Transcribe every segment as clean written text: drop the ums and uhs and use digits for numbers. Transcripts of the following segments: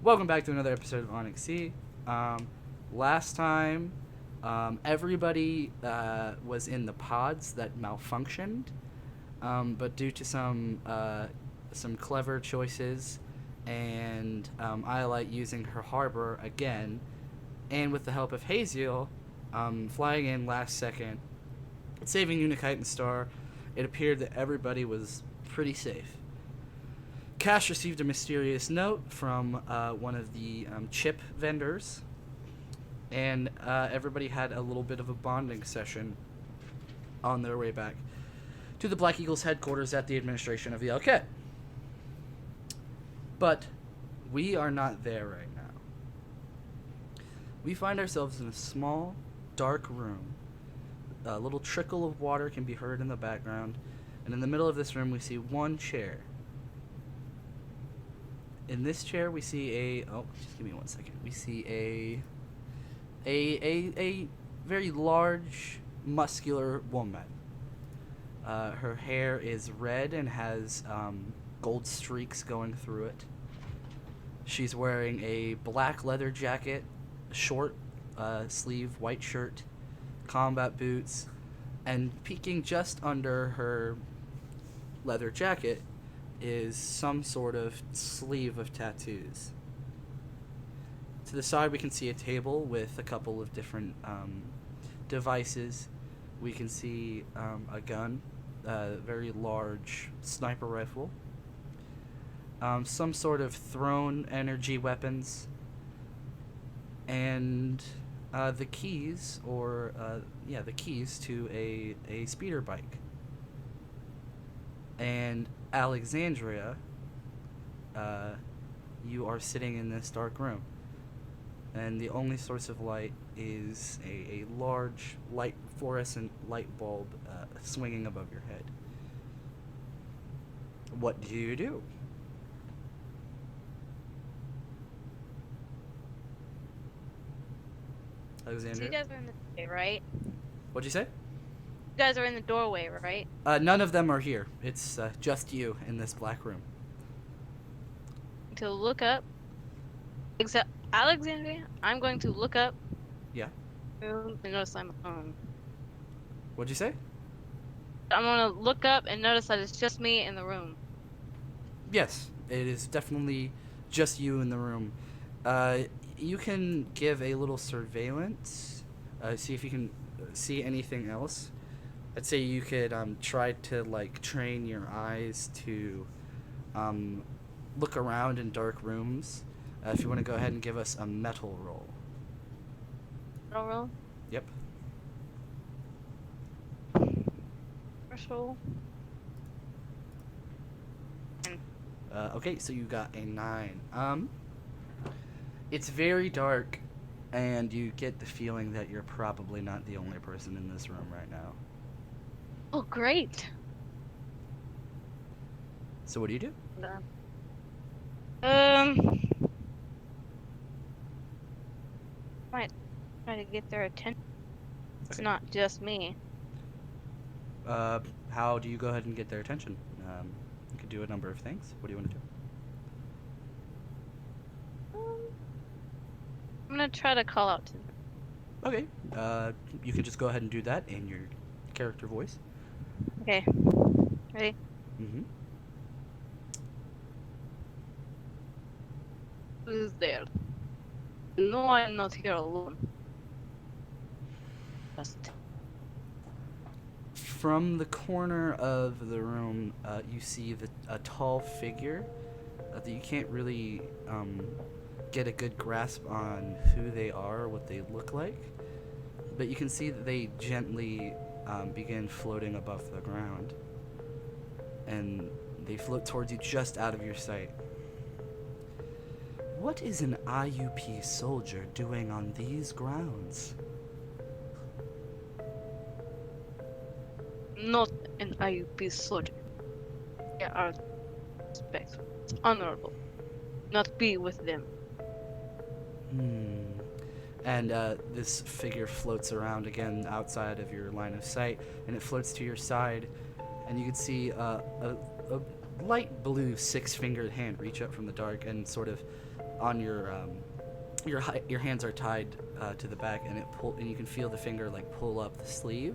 Welcome back to another episode of Onyx. Last time, everybody was in the pods that malfunctioned, but due to some clever choices and Iolite using her harbor again, and with the help of Haziel flying in last second, saving Unikite and Star, it appeared that everybody was pretty safe. Cash received a mysterious note from one of the chip vendors, and everybody had a little bit of a bonding session on their way back to the Black Eagles headquarters at the administration of the LK. But we are not there right now. We find ourselves in a small, dark room. A little trickle of water can be heard in the background, and in the middle of this room we see one chair. In this chair, we see just give me 1 second. We see a very large, muscular woman. Her hair is red and has gold streaks going through it. She's wearing a black leather jacket, short sleeve white shirt, combat boots, and peeking just under her leather jacket is some sort of sleeve of tattoos. To the side we can see a table with a couple of different devices. We can see a gun, a very large sniper rifle, some sort of thrown energy weapons, and the keys to a speeder bike. And Alexandria, you are sitting in this dark room, and the only source of light is a large fluorescent light bulb swinging above your head. What do you do? Alexandria? So you guys are in the doorway, right? What'd you say? You guys are in the doorway, right? None of them are here. It's just you in this black room. To look up. Except Alexandria, I'm going to look up. Yeah. And notice I'm alone. What'd you say? I'm gonna look up and notice that it's just me in the room. Yes, it is definitely just you in the room. You can give a little surveillance, see if you can see anything else. I'd say you could try to train your eyes to look around in dark rooms. If you want to go ahead and give us a metal roll. Metal roll? Yep. First roll. Okay, so you got a 9. It's very dark, and you get the feeling that you're probably not the only person in this room right now. Oh, great. So what do you do? Might try to get their attention. It's Okay. not just me. How do you go ahead and get their attention? You could do a number of things. What do you want to do? I'm gonna try to call out to them. Okay. You can just go ahead and do that in your character voice. Okay. Ready? Mm-hmm. Who's there? No, I'm not here alone. Just From the corner of the room, you see a tall figure that you can't really get a good grasp on who they are or what they look like. But you can see that they gently begin floating above the ground. And they float towards you just out of your sight. What is an IUP soldier doing on these grounds? not an IUP soldier. They are respectful. It's honorable. Not be with them. And this figure floats around again outside of your line of sight, and it floats to your side, and you can see a light blue six-fingered hand reach up from the dark and sort of on your hands are tied to the back, and and you can feel the finger like pull up the sleeve,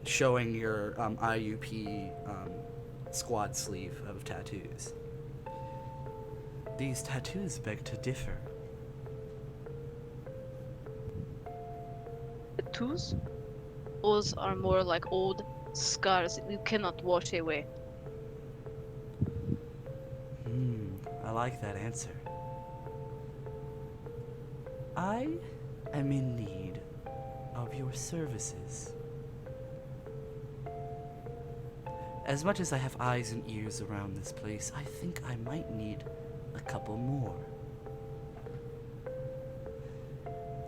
showing your IUP squad sleeve of tattoos. These tattoos beg to differ. Tattoos? Those are more like old scars you cannot wash away. I like that answer. I am in need of your services. As much as I have eyes and ears around this place, I think I might need a couple more.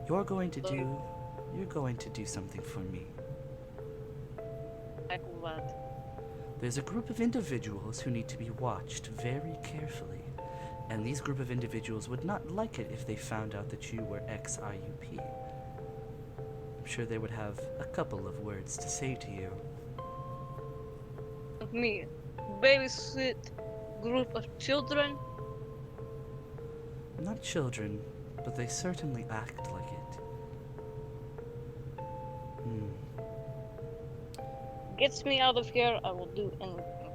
You're going to do something for me. Like what? There's a group of individuals who need to be watched very carefully, and these group of individuals would not like it if they found out that you were ex-IUP. I'm sure they would have a couple of words to say to you. Me, baby sweet group of children. Not children, but they certainly act like it. Gets me out of here, I will do anything.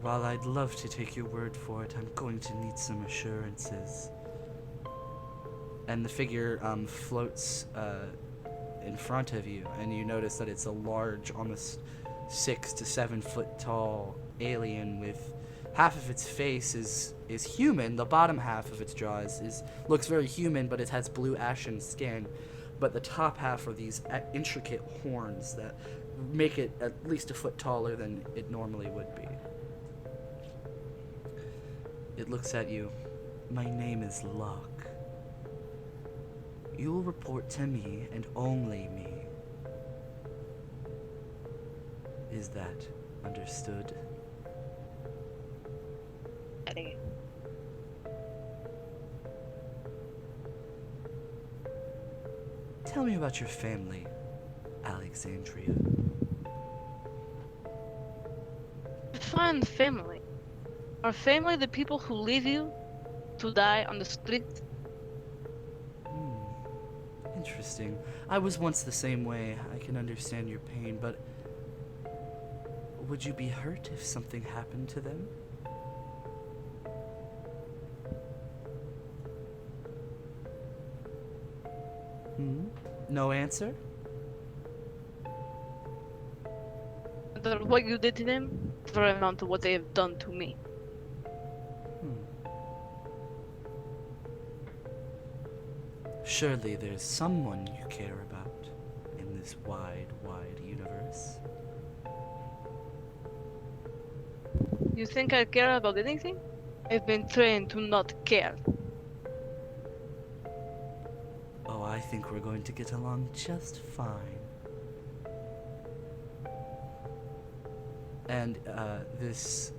While I'd love to take your word for it, I'm going to need some assurances. And the figure floats in front of you, and you notice that it's a large, almost 6 to 7 foot tall alien with half of its face is human. The bottom half of its jaw looks very human, but it has blue ashen skin. But the top half are these intricate horns that make it at least a foot taller than it normally would be. It looks at you. My name is Locke. You'll report to me and only me. Is that understood? Ready. Tell me about your family, Alexandria. Find family. Are family the people who leave you to die on the street? Interesting. I was once the same way. I can understand your pain, but would you be hurt if something happened to them? No answer? What you did to them, for amount to what they have done to me. Surely there's someone you care about in this wide, wide universe. You think I care about anything? I've been trained to not care. Oh, I think we're going to get along just fine. And this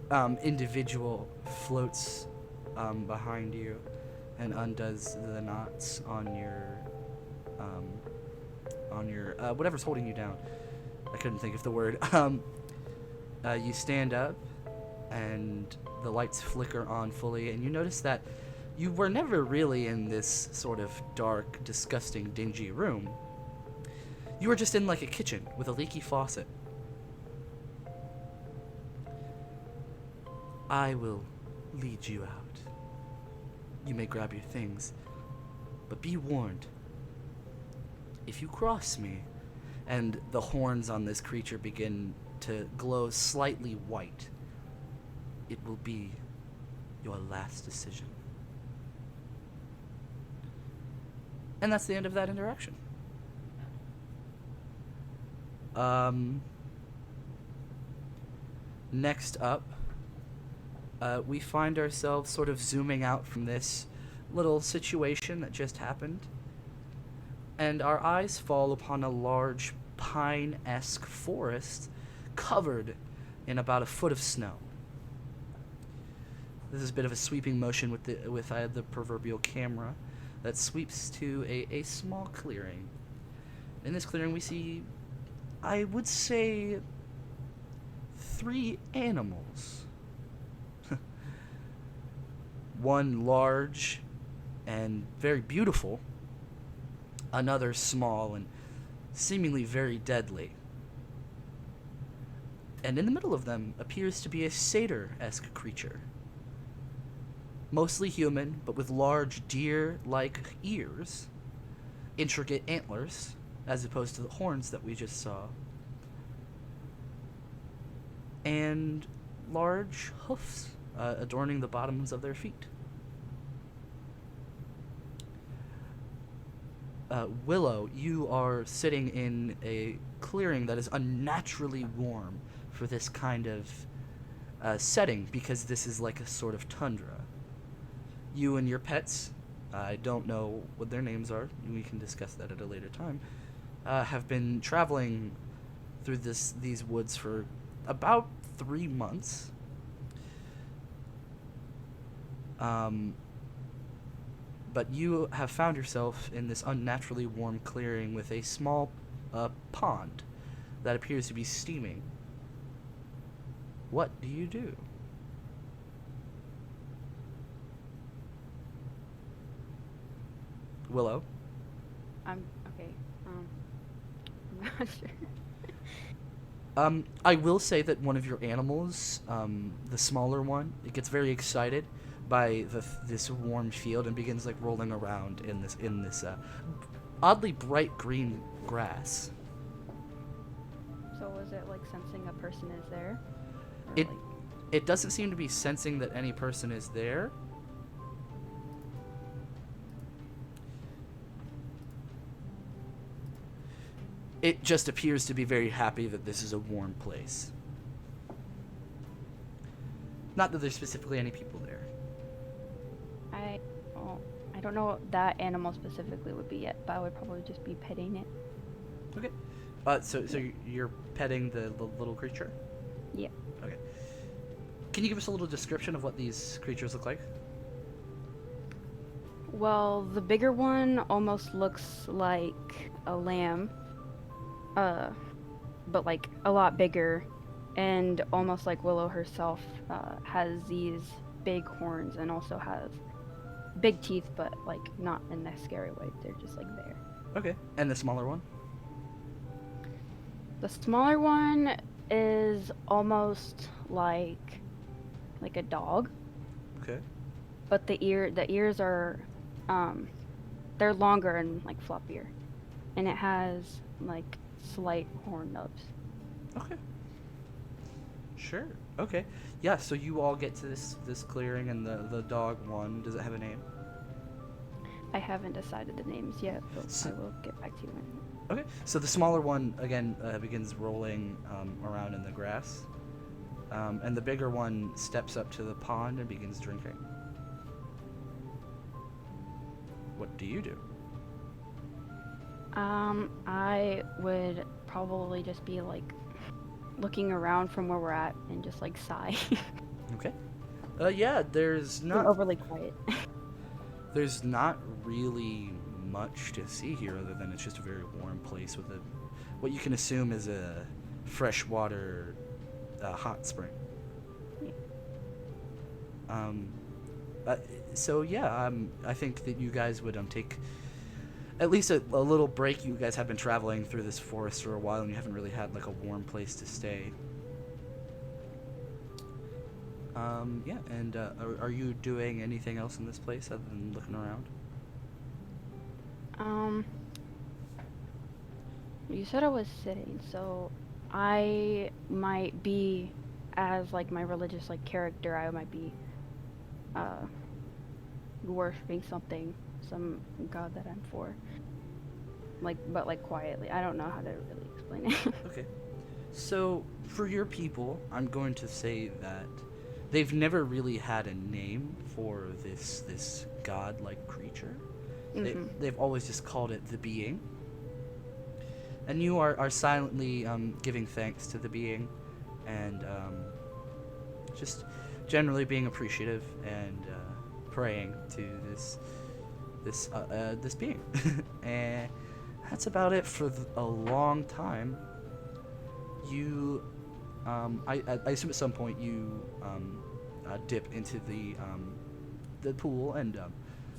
individual floats behind you and undoes the knots on your whatever's holding you down. I couldn't think of the word. You stand up, and the lights flicker on fully, and you notice that you were never really in this sort of dark, disgusting, dingy room. You were just in like a kitchen with a leaky faucet. I will lead you out. You may grab your things, but be warned. If you cross me, and the horns on this creature begin to glow slightly white, it will be your last decision. And that's the end of that interaction. Next up, we find ourselves sort of zooming out from this little situation that just happened, and our eyes fall upon a large pine-esque forest covered in about a foot of snow. This is a bit of a sweeping motion with the proverbial camera that sweeps to a small clearing. In this clearing we see, I would say, 3 animals. One large and very beautiful, another small and seemingly very deadly. And in the middle of them appears to be a satyr-esque creature. Mostly human, but with large deer-like ears, intricate antlers, as opposed to the horns that we just saw, and large hoofs adorning the bottoms of their feet. Willo, you are sitting in a clearing that is unnaturally warm for this kind of setting, because this is like a sort of tundra. You and your pets, I don't know what their names are, we can discuss that at a later time, have been traveling through these woods for about 3 months. But you have found yourself in this unnaturally warm clearing with a small pond that appears to be steaming. What do you do? Willo? I'm okay. I'm not sure. I will say that one of your animals, the smaller one, it gets very excited by this warm field and begins like rolling around in this oddly bright green grass. So was it like sensing a person is there? Or It like, it doesn't seem to be sensing that any person is there. It just appears to be very happy that this is a warm place. Not that there's specifically any people there. I don't know what that animal specifically would be yet, but I would probably just be petting it. Okay. So you're petting the little creature? Yeah. Okay. Can you give us a little description of what these creatures look like? Well, the bigger one almost looks like a lamb, but like a lot bigger, and almost like Willo herself, has these big horns and also has big teeth, but like not in a scary way. They're just like there. Okay. And the smaller one? The smaller one is almost like a dog, Okay. but the ears are they're longer and like floppier, and it has like slight horn nubs. Okay. Sure. Okay. Yeah, so you all get to this clearing, and the dog one, does it have a name? I haven't decided the names yet, but So- I will get back to you. Okay. So the smaller one again begins rolling around in the grass. And the bigger one steps up to the pond and begins drinking. What do you do? I would probably just be like looking around from where we're at and just like sigh. Okay. Yeah, there's Being not overly quiet. there's not really much to see here other than it's just a very warm place with what you can assume is a freshwater hot spring. Yeah. So yeah, I think that you guys would take at least a little break. You guys have been traveling through this forest for a while, and you haven't really had like a warm place to stay. Yeah, and are you doing anything else in this place other than looking around? You said I was sitting, so I might be, as like my religious like character, I might be worshiping some god that I'm for. Like, but like quietly. I don't know how to really explain it. Okay. So, for your people, I'm going to say that they've never really had a name for this god-like creature. They've always just called it the being. And you are silently giving thanks to the being, and just generally being appreciative and praying to this being. And that's about it for a long time. You, I assume at some point you dip into the pool and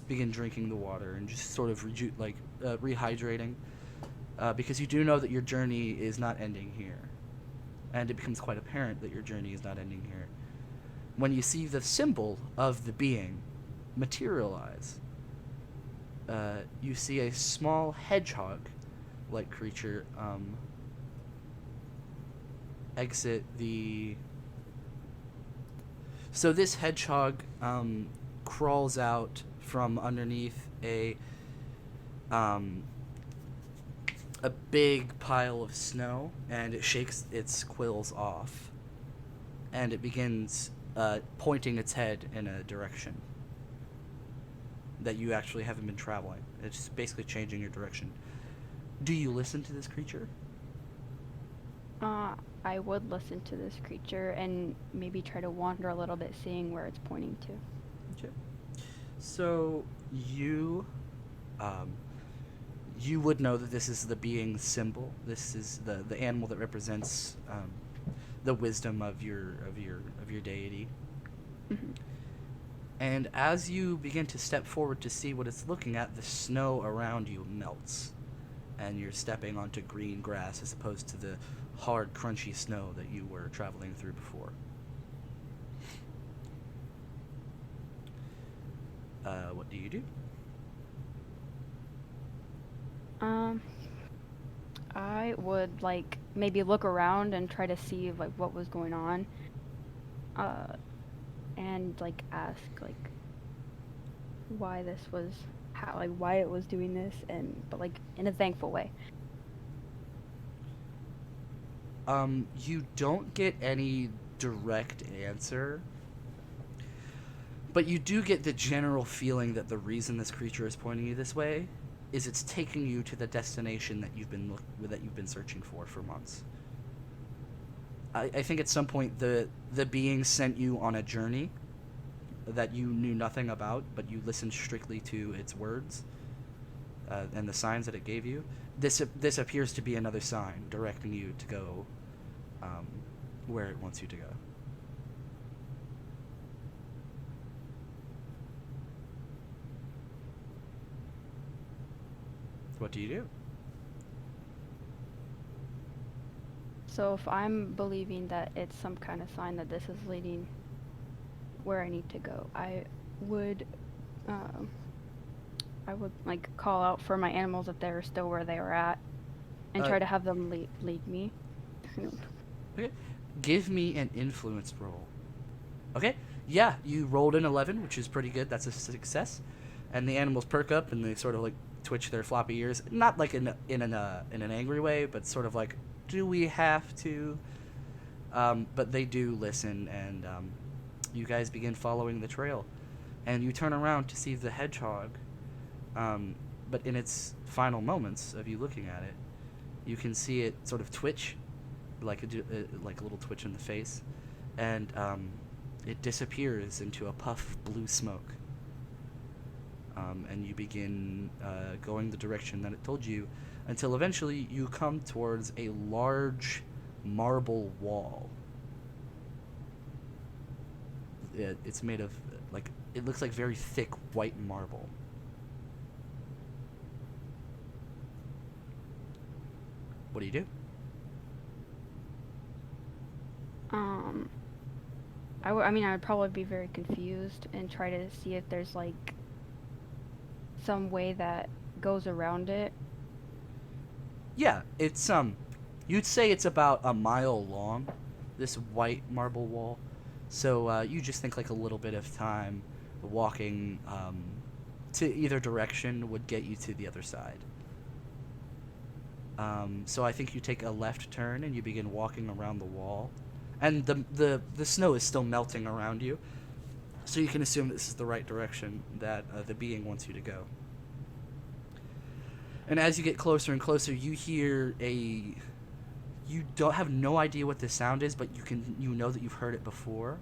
begin drinking the water and just sort of rehydrating, because you do know that your journey is not ending here, and it becomes quite apparent that your journey is not ending here when you see the symbol of the being materialize. You see a small hedgehog-like creature exit the... So this hedgehog crawls out from underneath a big pile of snow, and it shakes its quills off, and it begins pointing its head in a direction that you actually haven't been traveling. It's basically changing your direction. Do you listen to this creature? I would listen to this creature and maybe try to wander a little bit, seeing where it's pointing to. Okay. So you would know that this is the being's symbol. This is the animal that represents the wisdom of your deity. Mm-hmm. And as you begin to step forward to see what it's looking at, the snow around you melts, and you're stepping onto green grass as opposed to the hard, crunchy snow that you were traveling through before. What do you do? I would like maybe look around and try to see like what was going on, and like ask like why this was, how, like why it was doing this, but like in a thankful way. You don't get any direct answer, but you do get the general feeling that the reason this creature is pointing you this way is it's taking you to the destination that you've been searching for months. I think at some point the being sent you on a journey that you knew nothing about, but you listened strictly to its words and the signs that it gave you. This appears to be another sign directing you to go where it wants you to go. What do you do? So if I'm believing that it's some kind of sign that this is leading where I need to go, I would like call out for my animals if they're still where they were at, and try to have them lead me. Okay. Give me an influence roll. Okay. Yeah, you rolled an 11, which is pretty good. That's a success. And the animals perk up and they sort of like twitch their floppy ears, not like in an angry way, but sort of like, do we have to? But they do listen, and you guys begin following the trail, and you turn around to see the hedgehog. But in its final moments of you looking at it, you can see it sort of twitch, like a little twitch in the face, and it disappears into a puff of blue smoke. And you begin going the direction that it told you, until eventually you come towards a large marble wall. It's made of, like, it looks like very thick white marble. What do you do? I mean, I would probably be very confused and try to see if there's like some way that goes around it. Yeah, it's you'd say it's about a mile long, this white marble wall. So you just think like a little bit of time walking to either direction would get you to the other side. So I think you take a left turn and you begin walking around the wall, and the snow is still melting around you, so you can assume this is the right direction that the being wants you to go. And as you get closer and closer, you hear you don't have no idea what this sound is, but you know that you've heard it before.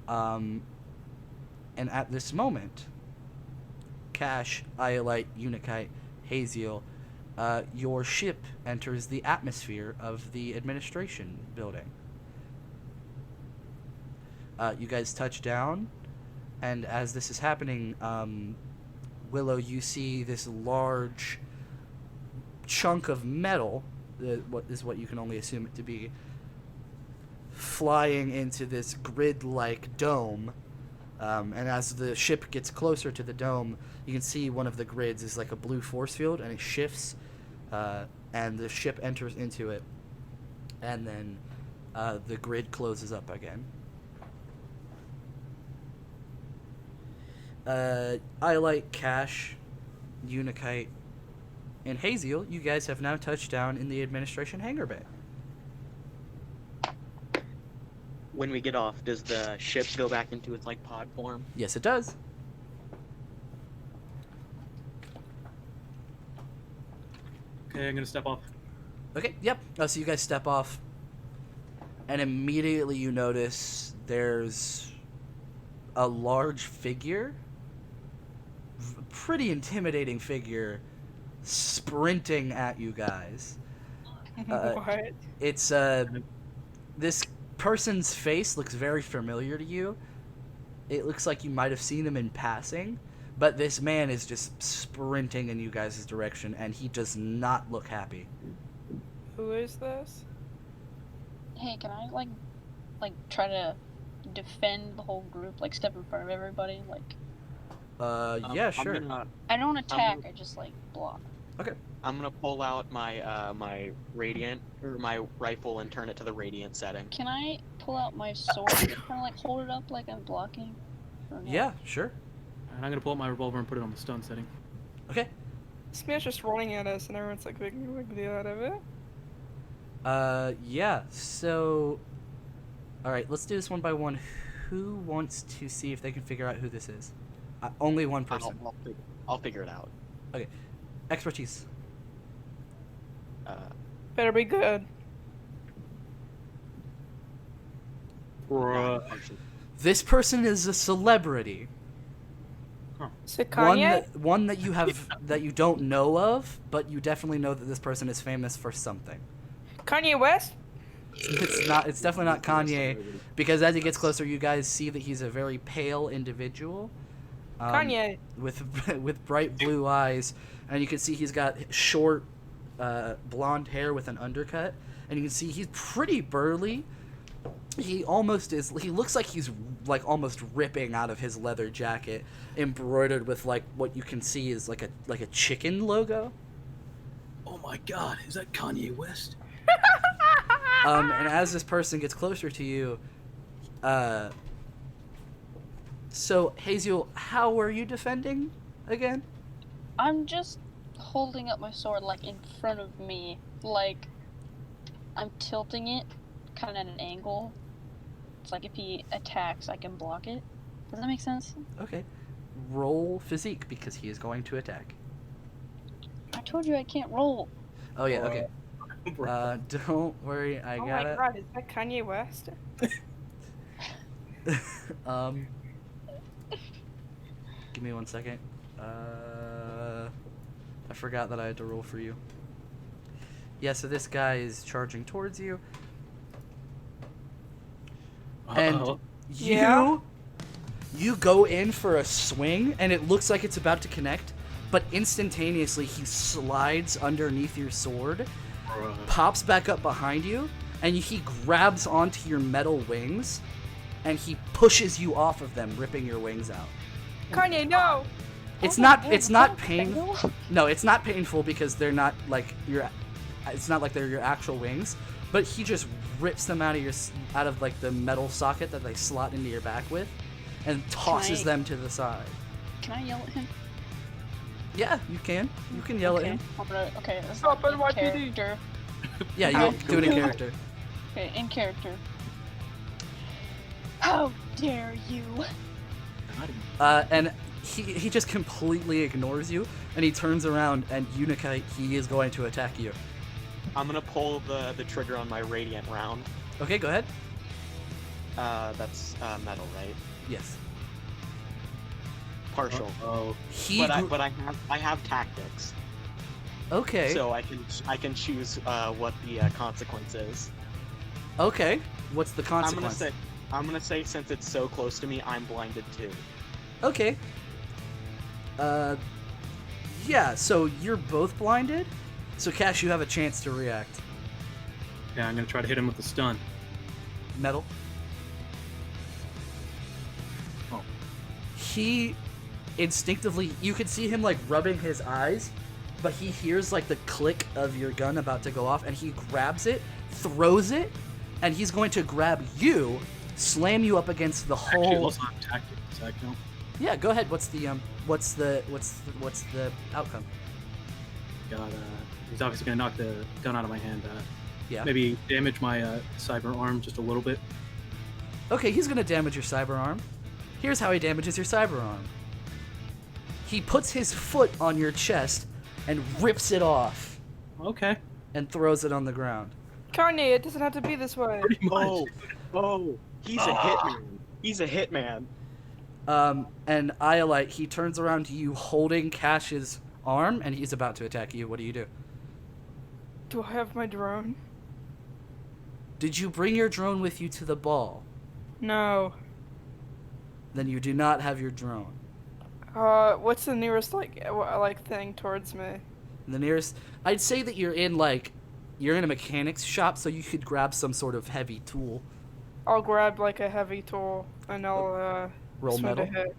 And at this moment, Cash, Iolite, Unikite, Haziel, your ship enters the atmosphere of the administration building. You guys touch down, And as this is happening, Willow, you see this large chunk of metal, what you can only assume it to be, flying into this grid-like dome. And as the ship gets closer to the dome, you can see one of the grids is like a blue force field, and it shifts, and the ship enters into it, and then the grid closes up again. I like Cash, Unikite, and Haziel. You guys have now touched down in the administration hangar bay. When we get off, does the ship go back into its like pod form? Yes, it does. Okay, I'm gonna step off. Okay, yep. So you guys step off, and immediately you notice there's a large figure, pretty intimidating figure, sprinting at you guys. What? It's this person's face looks very familiar to you. It looks like you might have seen them in passing, but this man is just sprinting in you guys' direction, and he does not look happy. Who is this? Hey, can I like try to defend the whole group? Like step in front of everybody? Like Yeah, sure. I don't attack. I just like block. I'm gonna pull out my my radiant or my rifle and turn it to the radiant setting. Can I pull out my sword and kind of like hold it up like I'm blocking? Or no? Yeah, sure. And I'm gonna pull out my revolver and put it on the stun setting. Okay. This man's just running at us and everyone's like making a big deal out of it. Yeah, so... Alright, let's do this one by one. Who wants to see if they can figure out who this is? Only one person. I'll figure it out. Expertise. Better be good. Bruh. This person is a celebrity. Is it Kanye? One that you have that you don't know of, but you definitely know that this person is famous for something. Kanye West? It's definitely not Kanye, because as he gets closer, you guys see that he's a very pale individual. Kanye. With bright blue eyes, and you can see he's got short blonde hair with an undercut, and you can see he's pretty burly. He looks like he's like almost ripping out of his leather jacket, embroidered with like what you can see is like a chicken logo. Oh my god, is that Kanye West? And as this person gets closer to you, so Haziel, how are you defending again? I'm just holding up my sword like in front of me, like I'm tilting it kind of at an angle. It's like if he attacks, I can block it. Does that make sense? Okay. Roll physique, because he is going to attack. I told you I can't roll. Oh yeah, okay. Don't worry, I Oh got my it. god, is that Kanye West? Give me 1 second. I forgot that I had to roll for you. Yeah, so this guy is charging towards you. And Yeah? you go in for a swing, and it looks like it's about to connect, but instantaneously he slides underneath your sword, pops back up behind you, and he grabs onto your metal wings, and he pushes you off of them, ripping your wings out. Kanye, no! It's not painful. No, it's not painful because they're not like it's not like they're your actual wings, but he just rips them out of like the metal socket that they slot into your back with, and tosses them to the side. Can I yell at him? Yeah, you can. You can yell at him. Okay, that's Stop not in NYPD. character. Yeah, you do it in character. Okay, in character. How dare you? And he just completely ignores you, and he turns around, and Unikite, he is going to attack you. I'm gonna pull the trigger on my radiant round. Okay, go ahead. That's metal, right? Yes. Partial. Oh. But I have tactics. Okay. So I can choose what the consequence is. Okay. What's the consequence? I'm gonna say since it's so close to me, I'm blinded too. Okay. Yeah, so you're both blinded? So, Cash, you have a chance to react. Yeah, I'm gonna try to hit him with the stun. Metal. Oh. He instinctively, you can see him like rubbing his eyes, but he hears like the click of your gun about to go off, and he grabs it, throws it, and he's going to grab you, slam you up against the Actually, whole. also I'm tactic. Does that count? Yeah, go ahead. What's the outcome? God, he's obviously gonna knock the gun out of my hand. Yeah. Maybe damage my cyber arm just a little bit. Okay, he's gonna damage your cyber arm. Here's how he damages your cyber arm. He puts his foot on your chest and rips it off Okay. and throws it on the ground. Kanye, it doesn't have to be this way. Pretty much. Oh, he's a hitman. He's a hitman. And Iolite, he turns around to you holding Cash's arm, and he's about to attack you. What do you do? Do I have my drone? Did you bring your drone with you to the ball? No. Then you do not have your drone. What's the nearest thing towards me? The nearest, I'd say that you're in a mechanics shop, so you could grab some sort of heavy tool. I'll grab like a heavy tool and I'll Roll swing metal. to hit.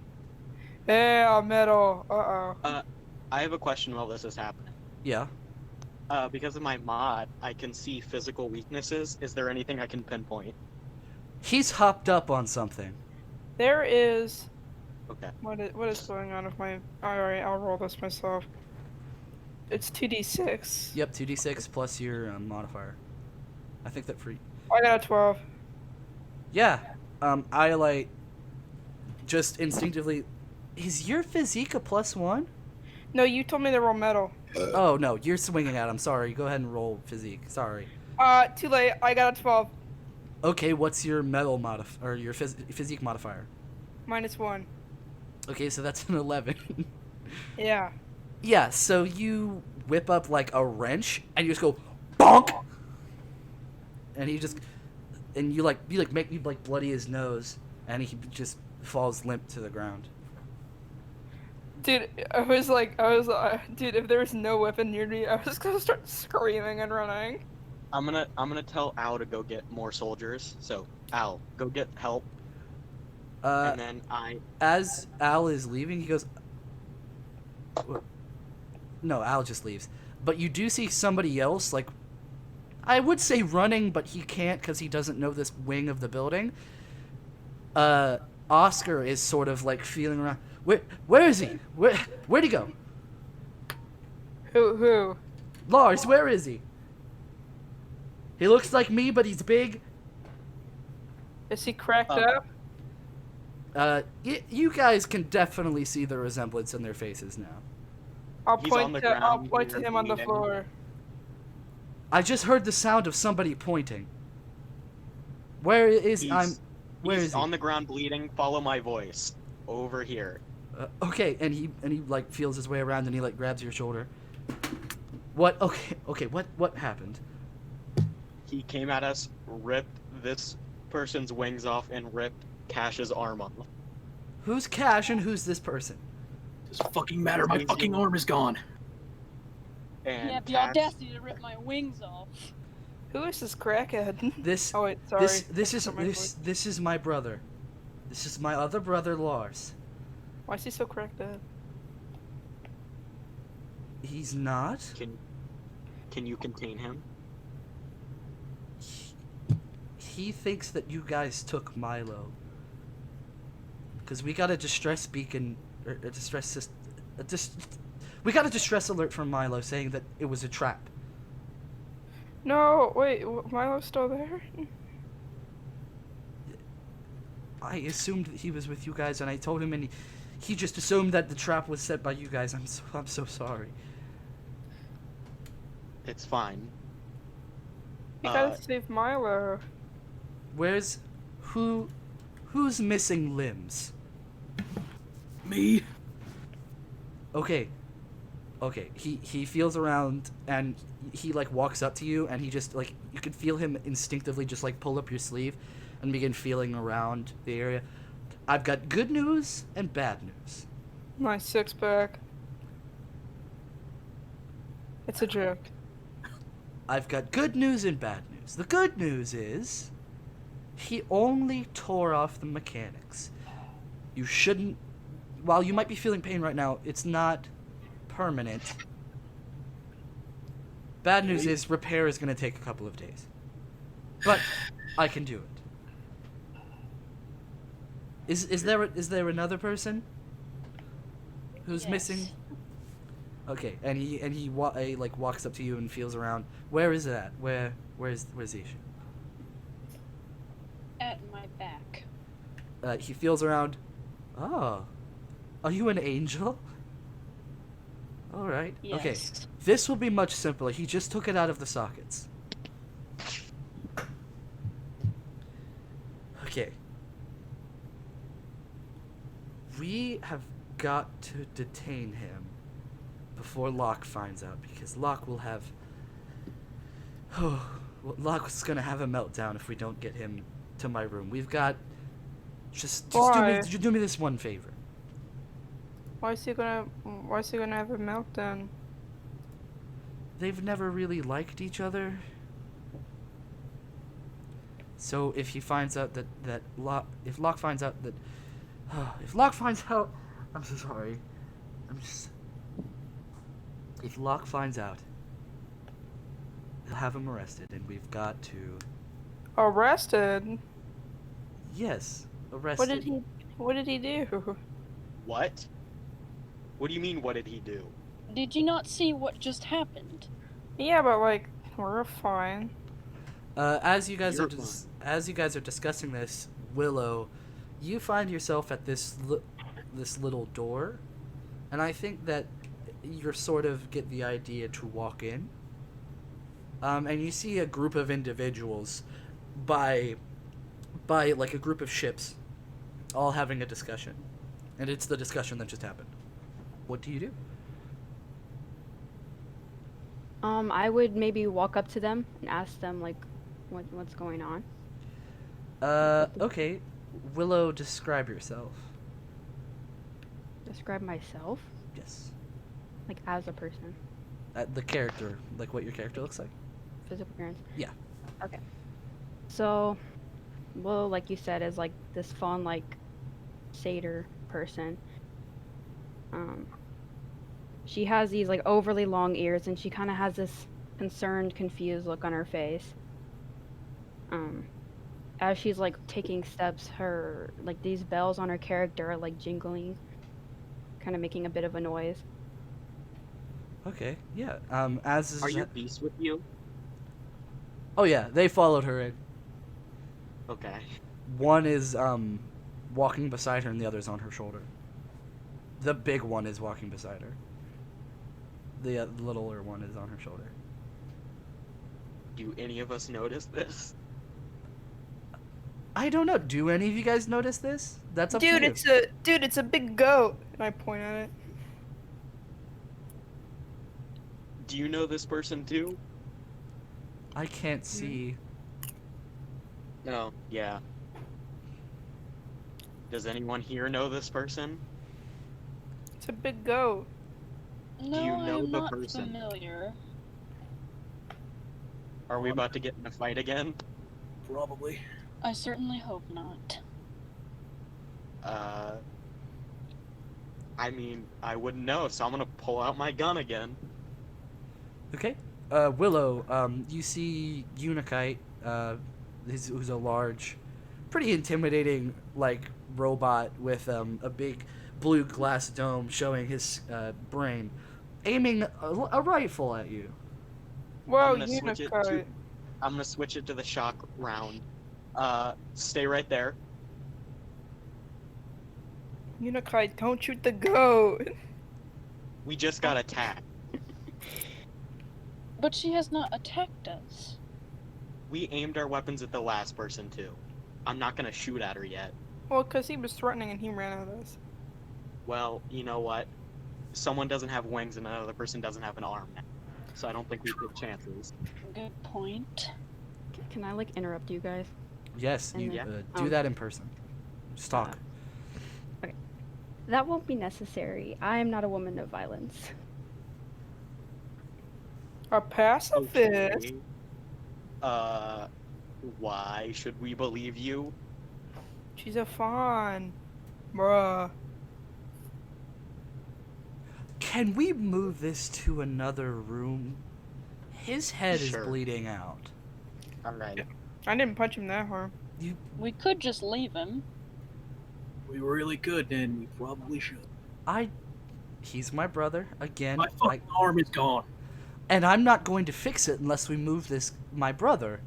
Yeah, metal. Uh-oh. I have a question while this is happening. Yeah. Because of my mod, I can see physical weaknesses. Is there anything I can pinpoint? He's hopped up on something. There is. Okay. What is going on with my? Alright, I'll roll this myself. It's 2d6. Yep, 2d6 plus your modifier. I think that free. I got a 12. Yeah. Iolite just instinctively. Is your physique a +1? No, you told me to roll metal. Oh no, you're swinging at him. Sorry. Go ahead and roll physique. Sorry. Too late. I got a 12. Okay, what's your metal or your physique modifier? -1. Okay, so that's an 11. Yeah. Yeah, so you whip up like a wrench and you just go bonk, and you make me like bloody his nose, and he just falls limp to the ground. Dude, dude, if there was no weapon near me, I was gonna start screaming and running. I'm gonna tell Al to go get more soldiers. So Al, go get help, and then As Al is leaving, he goes. No, Al just leaves. But you do see somebody else, like, I would say running, but he can't because he doesn't know this wing of the building. Oscar is sort of like feeling around. Where is he? Where'd he go? Who? Lars, where is he? He looks like me, but he's big. Is he cracked up? You guys can definitely see the resemblance in their faces now. I'll He's point on the to ground, him on the bleeding. floor. I just heard the sound of somebody pointing. Where is He's he? on the ground bleeding. Follow my voice. Over here. Okay, and he like feels his way around and he like grabs your shoulder. What? Okay. What happened? He came at us, ripped this person's wings off, and ripped Cash's arm off. Who's Cash and who's this person? Doesn't fucking matter. My fucking arm is gone. And You have the Cash, audacity to rip my wings off. Who is this crackhead? This Oh wait, sorry. this is That's not my voice. this is my brother. This is my other brother Lars. Why is he so cracked up? He's not. Can you contain him? He thinks that you guys took Milo. Cause we got a distress beacon, or a distress system. We got a distress alert from Milo saying that it was a trap. No, wait, Milo's still there? I assumed that he was with you guys, and I told him, and he just assumed that the trap was set by you guys. I'm so sorry. It's fine. You gotta save Milo. Who's missing limbs? Me? Okay. He feels around and he like walks up to you and he just like you can feel him instinctively just like pull up your sleeve and begin feeling around the area. I've got good news and bad news. My six-pack. It's a joke. I've got good news and bad news. The good news is he only tore off the mechanics. You shouldn't... While you might be feeling pain right now, it's not permanent. Bad news is repair is going to take a couple of days. But I can do it. Is there another person who's Yes. missing? Okay, and he walks up to you and feels around. Where is it at? Where's the issue? At my back. He feels around. Oh, are you an angel? All right. Yes. Okay. This will be much simpler. He just took it out of the sockets. Okay. We have got to detain him before Locke finds out, because Locke will have... Locke's gonna have a meltdown if we don't get him to my room. We've got... Just do me this one favor. Why is he gonna have a meltdown? They've never really liked each other. So if he finds out if Locke finds out that... if Locke finds out... I'm so sorry. If Locke finds out, they'll have him arrested, and we've got to... Arrested? Yes, arrested. What did he do? What? What do you mean, what did he do? Did you not see what just happened? Yeah, but like, we're fine. As you guys You're are discussing this, Willo, you find yourself at this little door, and I think that you sort of get the idea to walk in. And you see a group of individuals by like a group of ships, all having a discussion, and it's the discussion that just happened. What do you do? I would maybe walk up to them and ask them like, what's going on. Okay. Willo, describe yourself. Describe myself, Yes. like as a person, The character, like what your character looks like. physical appearance. Yeah. Okay. So, Willow, like you said, is like this fawn, like satyr person. She has these like overly long ears, and she kind of has this concerned, confused look on her face. As she's like taking steps, her like these bells on her character are like jingling, kind of making a bit of a noise. Okay. Yeah. As is Are your beasts with you? Oh yeah, they followed her in. Okay. One is walking beside her, and the other's on her shoulder. The big one is walking beside her. The littler one is on her shoulder. Do any of us notice this? I don't know. Do any of you guys notice this? That's up Dude, to you. it's a big goat. And I point at it. Do you know this person too? I can't see. No. Yeah. Does anyone here know this person? It's a big goat. No, you know I'm the not person? familiar. Are we about to get in a fight again? Probably. I certainly hope not. I mean, I wouldn't know, so I'm gonna pull out my gun again. Okay. Willow, you see Unikite, who's a large, pretty intimidating, like, robot with a big blue glass dome showing his brain, aiming a rifle at you. Whoa, I'm gonna switch it to the shock round. Stay right there. Unikite, don't shoot the goat. We just got attacked. But she has not attacked us. We aimed our weapons at the last person too. I'm not gonna shoot at her yet. Well, because he was threatening and he ran at us. Well, you know what? Someone doesn't have wings and another person doesn't have an arm now. So I don't think we have chances. Good point. Can I like interrupt you guys? Yes, And you then- do Oh. that in person. Just talk. That won't be necessary. I am not a woman of violence. A pacifist. Okay. Why should we believe you? She's a fawn. Bruh. Can we move this to another room? His head Sure. is bleeding out. Alright. I didn't punch him that hard. We could just leave him. We really could, and we probably should. He's my brother again. My fucking arm is gone. And I'm not going to fix it unless we move my brother,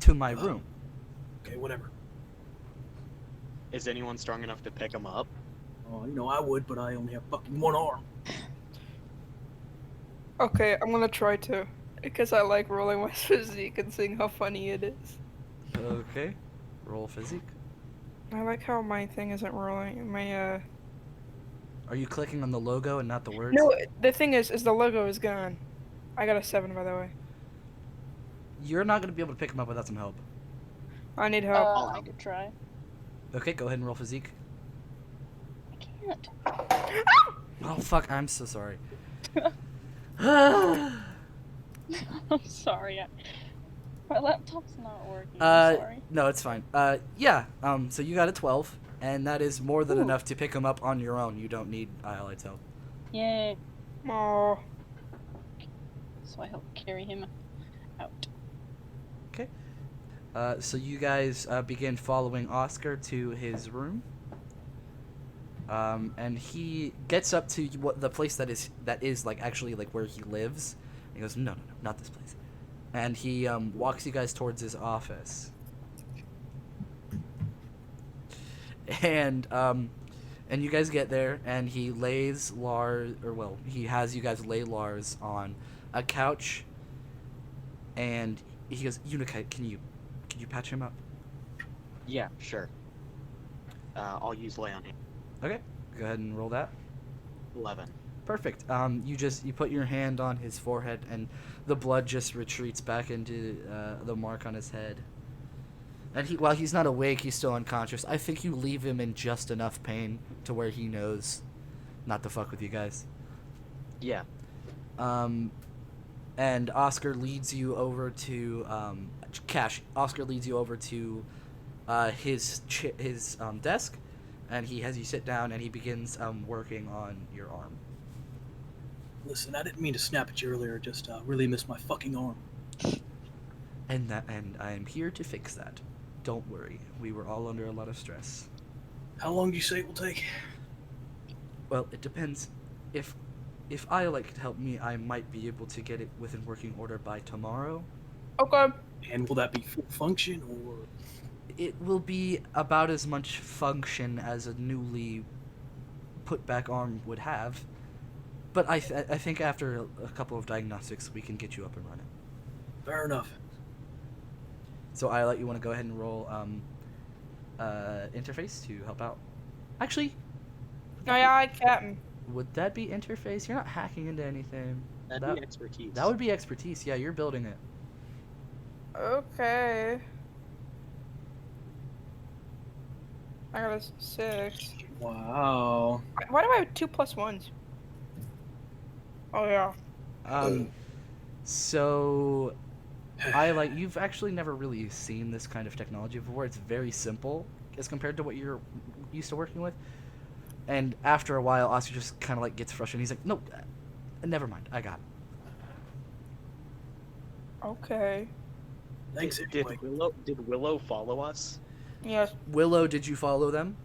to my room. Okay, whatever. Is anyone strong enough to pick him up? Oh, I would, but I only have fucking one arm. Okay, I'm gonna try to. Because I like rolling my physique and seeing how funny it is. Okay. Roll physique. I like how my thing isn't rolling. My, Are you clicking on the logo and not the words? No, the thing is the logo is gone. I got a 7, by the way. You're not going to be able to pick him up without some help. I need help. I could try. Okay, go ahead and roll physique. I can't. Oh, fuck. I'm so sorry. I'm sorry. My laptop's not working. I'm sorry. No, it's fine. Yeah, so you got a 12, and that is more than enough to pick him up on your own. You don't need ILI's help. Yay. Oh. So I help carry him out. Okay. So you guys begin following Oscar to his room. And he gets up to what the place that is like actually like where he lives. He goes, no, not this place. And he walks you guys towards his office. And you guys get there, and he lays he has you guys lay Lars on a couch. And he goes, Unikite, can you patch him up? Yeah, sure. I'll use lay on him. Okay, go ahead and roll that. 11. Perfect. You put your hand on his forehead, and the blood just retreats back into the mark on his head. And while he's not awake, he's still unconscious. I think you leave him in just enough pain to where he knows not to fuck with you guys. Yeah. And Oscar leads you over to Cash. Oscar leads you over to his desk, and he has you sit down, and he begins working on your arm. Listen, I didn't mean to snap at you earlier. Just really missed my fucking arm. And I am here to fix that. Don't worry. We were all under a lot of stress. How long do you say it will take? Well, it depends. If Alec could help me, I might be able to get it within working order by tomorrow. Okay. And will that be full function, or...? It will be about as much function as a newly put back arm would have. But I think after a couple of diagnostics, we can get you up and running. Fair enough. So Alec, you want to go ahead and roll interface to help out? Actually, No, yeah, I Captain. would that be interface? You're not hacking into anything. That'd be expertise. That would be expertise. Yeah, you're building it. Okay. I got a 6. Wow. Why do I have 2 plus 1s? Oh yeah. So you've actually never really seen this kind of technology before. It's very simple as compared to what you're used to working with. And after a while, Oscar just kind of like gets frustrated. He's like, "No, never mind. I got it." Okay. Thanks Did anyway. Willo follow us? Yes. Willo, did you follow them?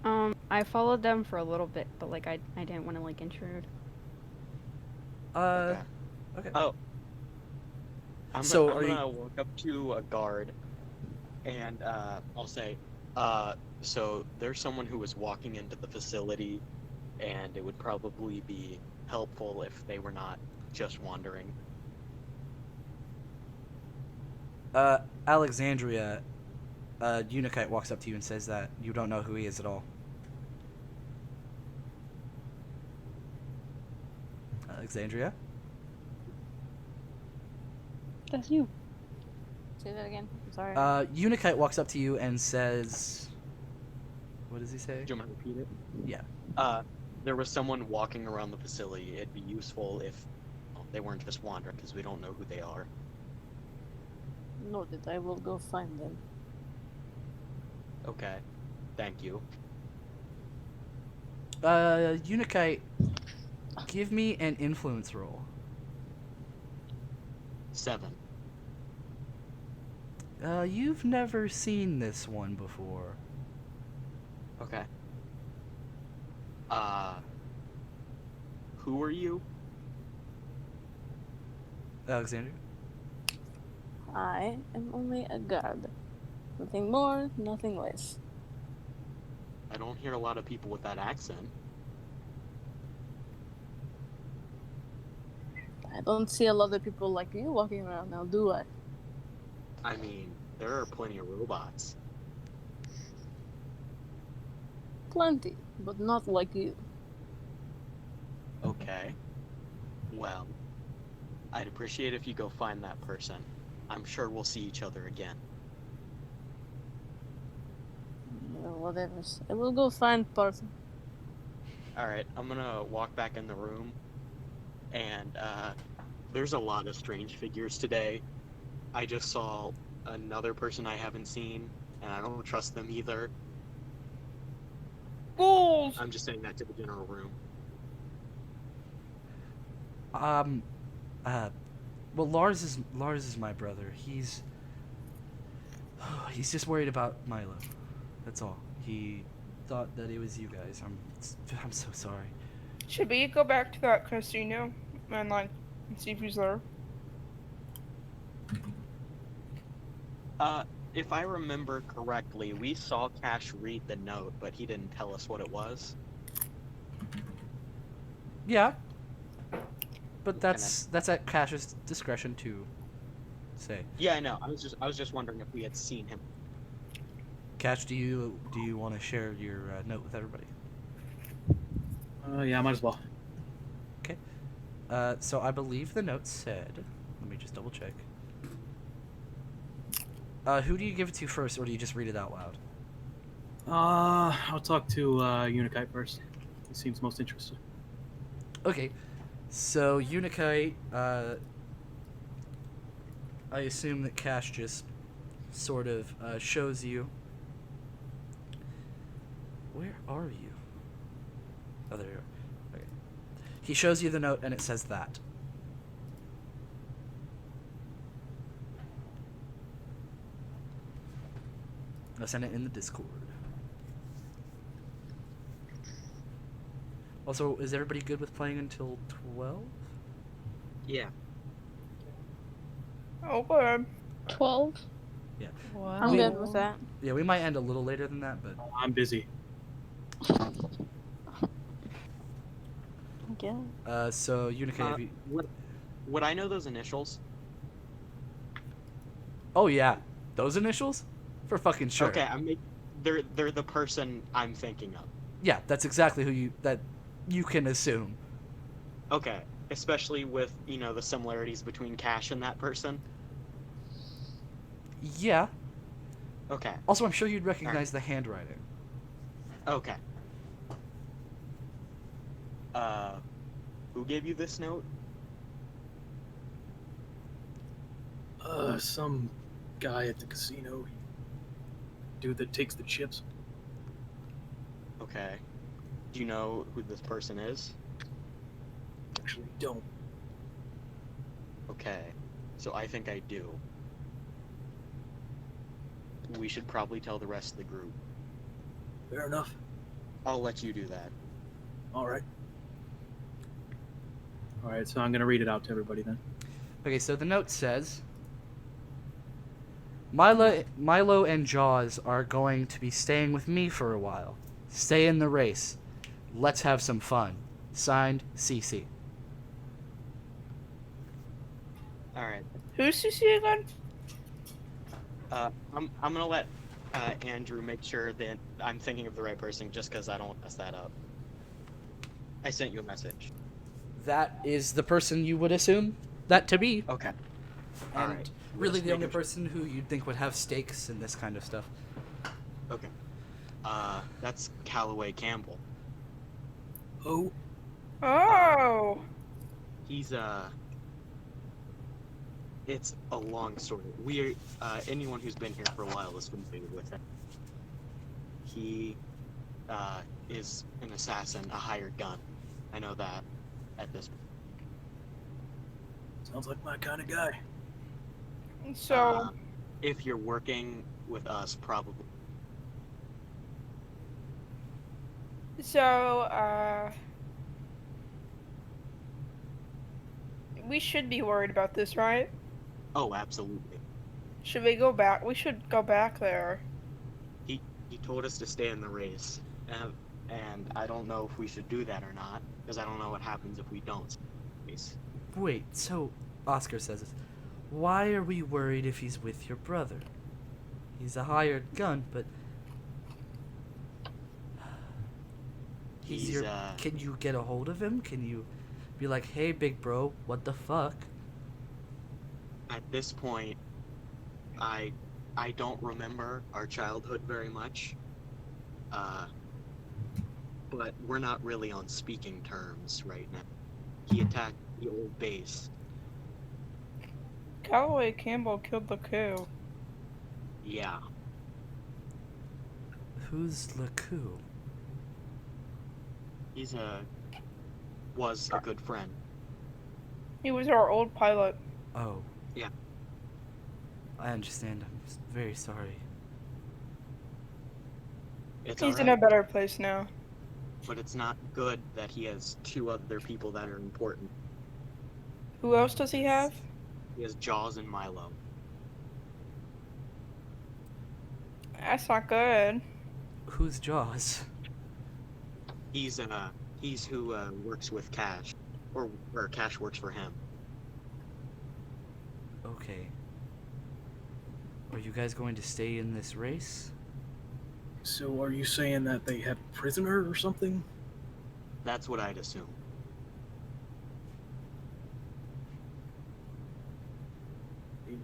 I followed them for a little bit, but like I didn't want to like intrude. Okay. Oh. I'm gonna walk up to a guard, and I'll say, so there's someone who was walking into the facility, and it would probably be helpful if they were not just wandering. Alexandria, Unikite walks up to you and says that you don't know who he is at all. Alexandria? That's you. Say that again. I'm sorry. Unikite walks up to you and says, What does he say? Do you want me to repeat it? Yeah. There was someone walking around the facility. It'd be useful if they weren't just wandering, because we don't know who they are. Noted. I will go find them. Okay. Thank you. Unikite, give me an influence roll. 7. You've never seen this one before. Okay. Who are you? Alexandria? I am only a guard. Nothing more, nothing less. I don't hear a lot of people with that accent. I don't see a lot of people like you walking around now, do I? I mean, there are plenty of robots. Plenty, but not like you. Okay. Well, I'd appreciate if you go find that person. I'm sure we'll see each other again. Whatever. I will go find person. Alright, I'm gonna walk back in the room. And, there's a lot of strange figures today. I just saw another person I haven't seen, and I don't trust them either. Ghouls! I'm just saying that to the general room. Well, Lars is my brother. He's just worried about Milo. That's all. He thought that it was you guys. I'm so sorry. Should we go back to that casino and like see if he's there? If I remember correctly, we saw Cash read the note, but he didn't tell us what it was. Yeah. But that's at Cash's discretion to say. Yeah, I know. I was just wondering if we had seen him. Cash, do you want to share your note with everybody? Yeah, might as well. Okay. So I believe the note said. Let me just double check. Who do you give it to first, or do you just read it out loud? I'll talk to Unikite first. He seems most interested. Okay. So Unikite, I assume that Cash just sort of shows you. Where are you? Oh, there you are. Okay. He shows you the note, and it says that. I'll send it in the Discord. Also, is everybody good with playing until 12? Yeah. Okay. 12? Yeah. Wow. I'm good with that. Yeah, we might end a little later than that, but... I'm busy. Yeah. So, Unikite, if you... Would I know those initials? Oh, yeah. Those initials? For fucking sure. Okay, they're the person I'm thinking of. Yeah, that's exactly that you can assume. Okay, especially with, the similarities between Cash and that person. Yeah. Okay. Also, I'm sure you'd recognize the handwriting. Okay. Who gave you this note? Some guy at the casino. Dude that takes the chips. Okay. Do you know who this person is? Actually, don't. Okay. So I think I do. We should probably tell the rest of the group. Fair enough. I'll let you do that. Alright. Alright, so I'm gonna read it out to everybody then. Okay, so the note says... Milo and Jaws are going to be staying with me for a while. Stay in the race. Let's have some fun. Signed, CC. Alright. Who's CC again? I'm gonna let Andrew make sure that I'm thinking of the right person, just because I don't want to mess that up. I sent you a message. That is the person you would assume that to be. Okay. And Alright. really Just the only making sure. person who you'd think would have stakes in this kind of stuff. Okay. That's Callaway Campbell. Oh, Oh. He's it's a long story. We anyone who's been here for a while is familiar with him. He is an assassin, a hired gun. I know that at this point. sounds like my kind of guy. So. If you're working with us, probably. So, we should be worried about this, right? Oh, absolutely. Should we go back? We should go back there. He told us to stay in the race, and I don't know if we should do that or not, because I don't know what happens if we don't. Wait, so Oscar says this. Why are we worried if he's with your brother? He's a hired gun, but He's, Can you get a hold of him? Can you be like, hey, big bro, what the fuck? At this point, I don't remember our childhood very much. But we're not really on speaking terms right now. He attacked the old base. Callaway Campbell killed the coup. Yeah. Who's Laku? He's was a good friend. He was our old pilot. Oh. Yeah. I understand. I'm very sorry. It's He's all in a right, better place now. but it's not good that he has two other people that are important. Who else does he have? He has Jaws and Milo. That's not good. Who's Jaws? He's who works with Cash, or Cash works for him. Okay. Are you guys going to stay in this race? So are you saying that they have a prisoner or something? That's what I'd assume.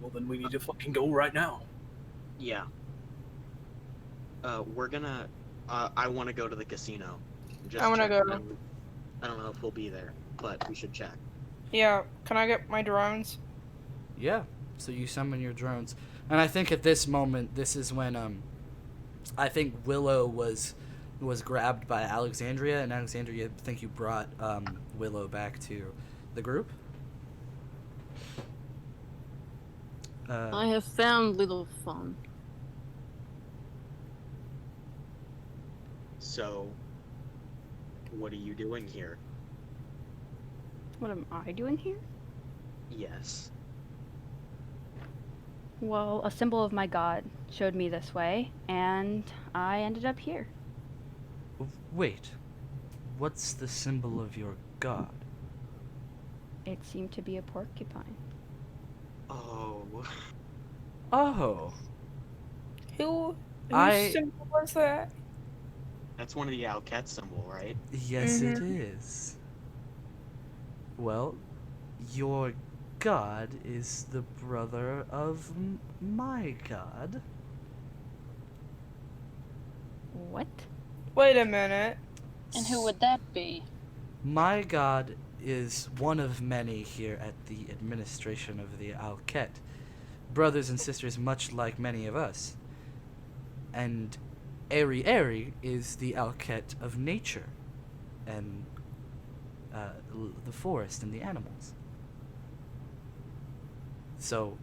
Well, then we need to fucking go right now. Yeah. We're gonna. I want to go to the casino. Just I wanna check. go. I don't know if we'll be there, but we should check. Yeah, can I get my drones? Yeah. So you summon your drones. And I think at this moment, this is when I think Willo was grabbed by Alexandria, and Alexandria, I think you brought Willo back to the group. I have found little Fawn. So, what are you doing here? What am I doing here? Yes. Well, a symbol of my god showed me this way, and I ended up here. Wait. What's the symbol of your god? It seemed to be a porcupine. Oh. Oh. Whose I- symbol was that? That's one of the Alket symbol, right? Yes, it is. Well, your god is the brother of my god. What? Wait a minute. And who would that be? My god is one of many here at the administration of the Alket. Brothers and sisters much like many of us. And Eri is the Alket of nature and the forest and the animals. So,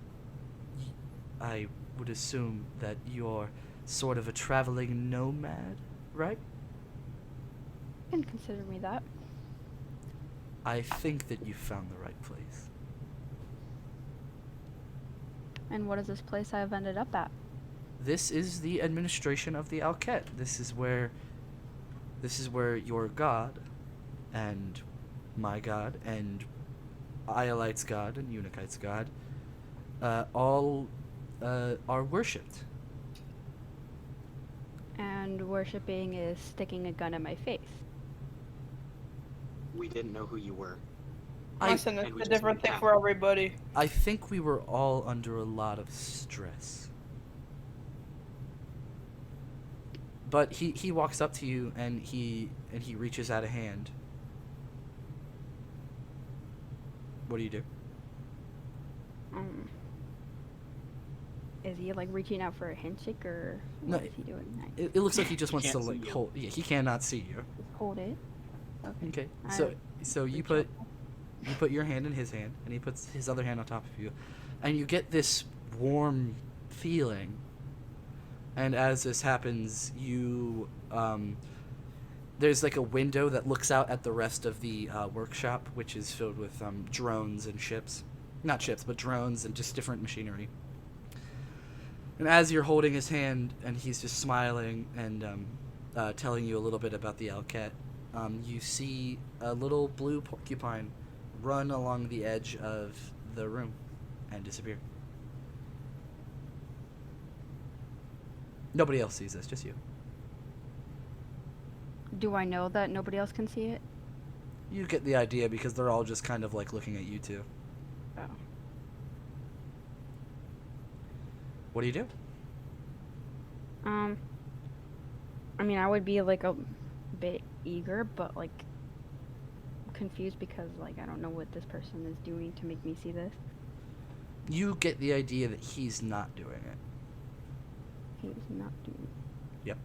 I would assume that you're sort of a traveling nomad, right? You can consider me that. I think that you found the right place. And what is this place I've ended up at? This is the administration of the Alket. This is where your god and my god and Iolite's god and Unikite's god all are worshipped. And worshipping is sticking a gun in my face. We didn't know who you were. Listen, and it's we a just different went thing down. for everybody. I think we were all under a lot of stress. But he walks up to you and he reaches out a hand. What do you do? Is he like reaching out for a handshake or No, what is he doing? It looks like he just wants to can't see like you. hold. Yeah, he cannot see you. Just hold it. Okay. Okay. I So you reach put out. your hand in his hand, and he puts his other hand on top of you, and you get this warm feeling. And as this happens, you there's like a window that looks out at the rest of the workshop, which is filled with drones and ships, not ships, but drones and just different machinery. And as you're holding his hand, and he's just smiling and telling you a little bit about the Alket, you see a little blue porcupine run along the edge of the room and disappear. Nobody else sees this, just you. Do I know that nobody else can see it? You get the idea because they're all just kind of like looking at you two. Oh. What do you do? I mean, I would be like a bit eager, but like confused because like I don't know what this person is doing to make me see this. You get the idea that he's not doing it. He's not doing. Yep.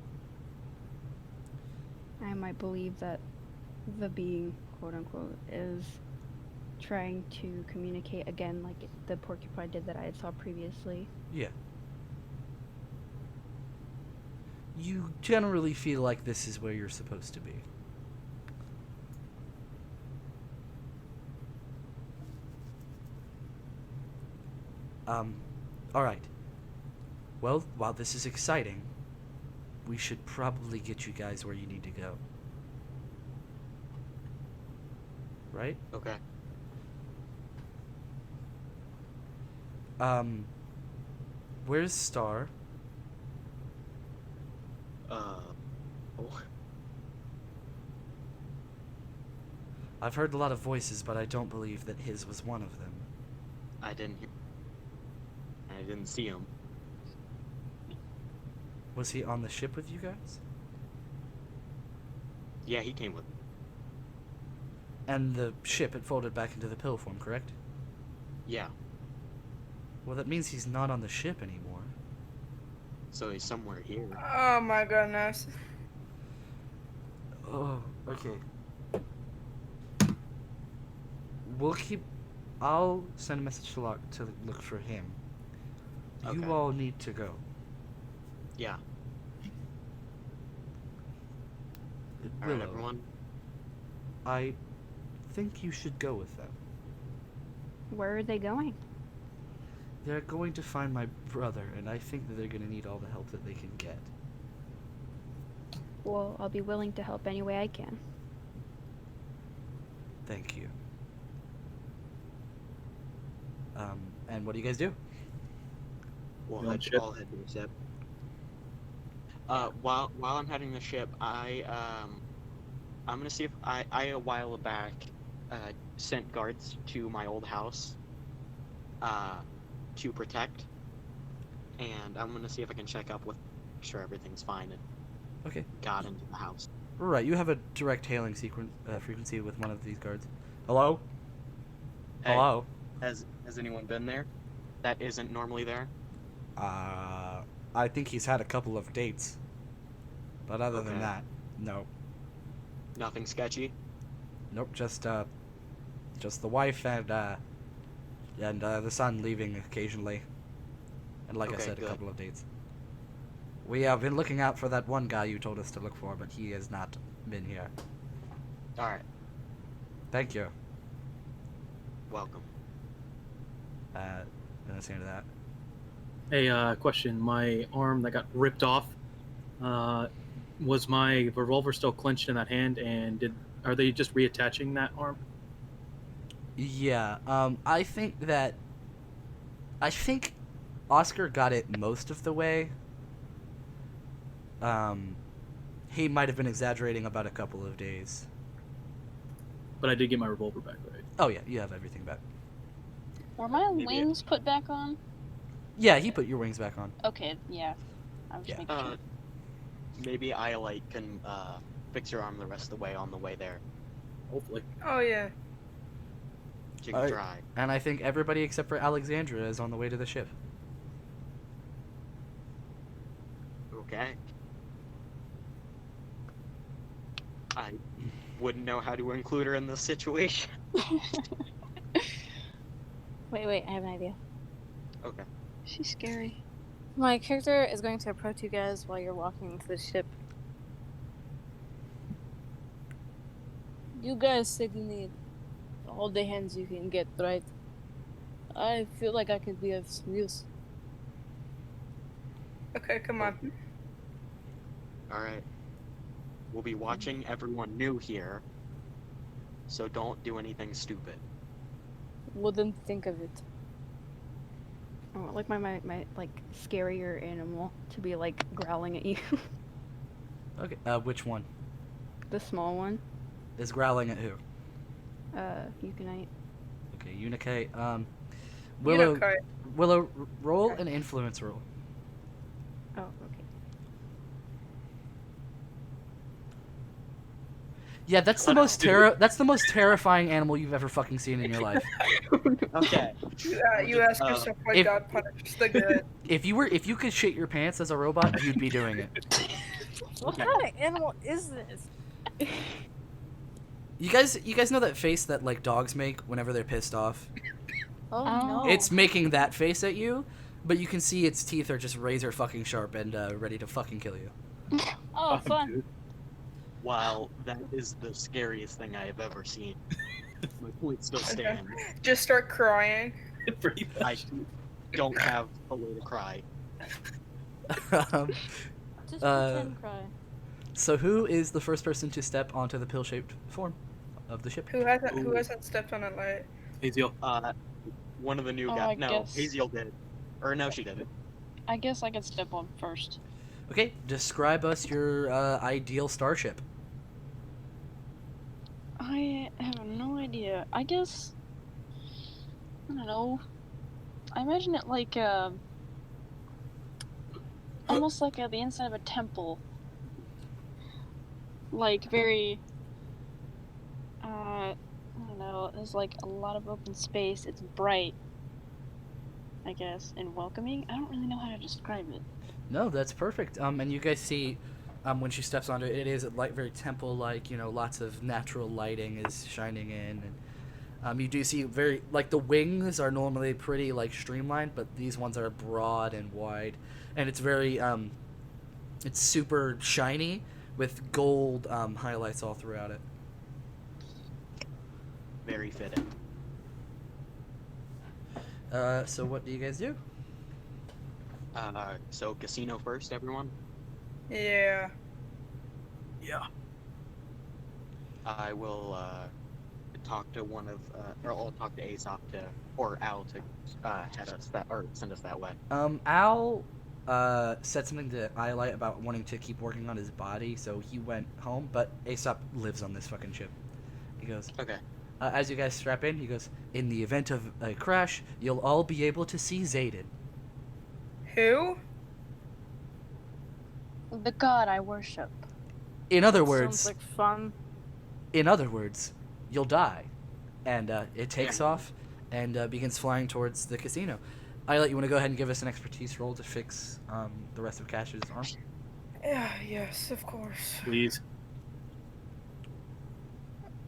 I might believe that the being, quote unquote, is trying to communicate again, like the porcupine did that I had saw previously. Yeah. You generally feel like this is where you're supposed to be. Alright. Well, while this is exciting, we should probably get you guys where you need to go. Right? Okay. Where's Star? Oh. I've heard a lot of voices, but I don't believe that his was one of them. I didn't see him. Was he on the ship with you guys? Yeah, he came with me. And the ship had folded back into the pill form, correct? Yeah. Well, that means he's not on the ship anymore. So he's somewhere here. Oh my goodness. Oh, okay. I'll send a message to Locke to look for him. Okay. You all need to go. Yeah. Willow, Alright, everyone. I think you should go with them. Where are they going? They're going to find my brother, and I think that they're going to need all the help that they can get. Well, I'll be willing to help any way I can. Thank you. And what do you guys do? We'll You're on head, ship? I'll head to the ship. While I'm heading the ship, I'm gonna see if I a while back sent guards to my old house to protect, and I'm gonna see if I can check up with, make sure everything's fine and Okay. got into the house. Right, you have a direct hailing frequency with one of these guards. Hello? Hey, Hello? Has anyone been there? That isn't normally there. I think he's had a couple of dates. But other than Okay. that, no. Nothing sketchy. Nope, just the wife and the son leaving occasionally. And like I Okay, said, a good. couple of dates. We have been looking out for that one guy you told us to look for, but he has not been here. All right. Thank you. Welcome. Understand that. Hey, question. My arm that got ripped off, was my revolver still clenched in that hand, and are they just reattaching that arm? Yeah, I think Oscar got it most of the way. He might have been exaggerating about a couple of days. But I did get my revolver back, right? Oh yeah, you have everything back. Were my Maybe wings put back on? Yeah, he put your wings back on. Okay, yeah. I was Yeah. making sure. maybe I can fix your arm the rest of the way on the way there. Hopefully. Oh yeah. You can Alright. try. And I think everybody except for Alexandria is on the way to the ship. Okay. I wouldn't know how to include her in this situation. Wait, I have an idea. Okay. She's scary. My character is going to approach you guys while you're walking to the ship. You guys said you need all the hands you can get, right? I feel like I could be of some use. Okay, come on. Alright. We'll be watching everyone new here, so don't do anything stupid. Wouldn't think of it. Oh, like my like scarier animal to be like growling at you. Okay. Which one The small one. is growling at who? Euconite. Okay, Unikite. Willo. Unikite. Willo, roll an influence roll. Oh, okay. Yeah, that's the most terrifying animal you've ever fucking seen in your life. Okay. You ask yourself why if- God punishes the good. If you could shit your pants as a robot, you'd be doing it. What kind of animal is this? You guys know that face that like dogs make whenever they're pissed off? Oh, Oh. no. It's making that face at you, but you can see its teeth are just razor fucking sharp and ready to fucking kill you. Oh, fun. Dude. While that is the scariest thing I have ever seen, my point still stands. Just start crying. Pretty I much. don't have a way to cry. Just Uh, pretend cry. So who is the first person to step onto the pill-shaped form of the ship? Who hasn't stepped on it like? Haziel. One of the new Oh, guys. I No, guess- Haziel did. Or no, she didn't. I guess I could step on first. Okay, describe us your ideal starship. I have no idea. I guess I don't know. I imagine it like almost like the inside of a temple. Like very I don't know, there's like a lot of open space. It's bright, I guess, and welcoming. I don't really know how to describe it. No, that's perfect. And you guys see, when she steps onto it, it is like very temple-like. You know, lots of natural lighting is shining in, and you do see very like the wings are normally pretty like streamlined, but these ones are broad and wide, and it's very it's super shiny with gold highlights all throughout it. Very fitting. So what do you guys do? So casino first, everyone. Yeah. Yeah. I will talk to one of, or I'll talk to Aesop or Al to head us that, or send us that way. Al said something to Iolite about wanting to keep working on his body, so he went home. But Aesop lives on this fucking ship. He goes, Okay. as you guys strap in, he goes, in the event of a crash, you'll all be able to see Zayden. Who? The god I worship. In other Sounds words, like fun. you'll die. And it takes off and begins flying towards the casino. Iolite, you want to go ahead and give us an expertise roll to fix the rest of Cash's arm? Yeah. Yes, of course. Please.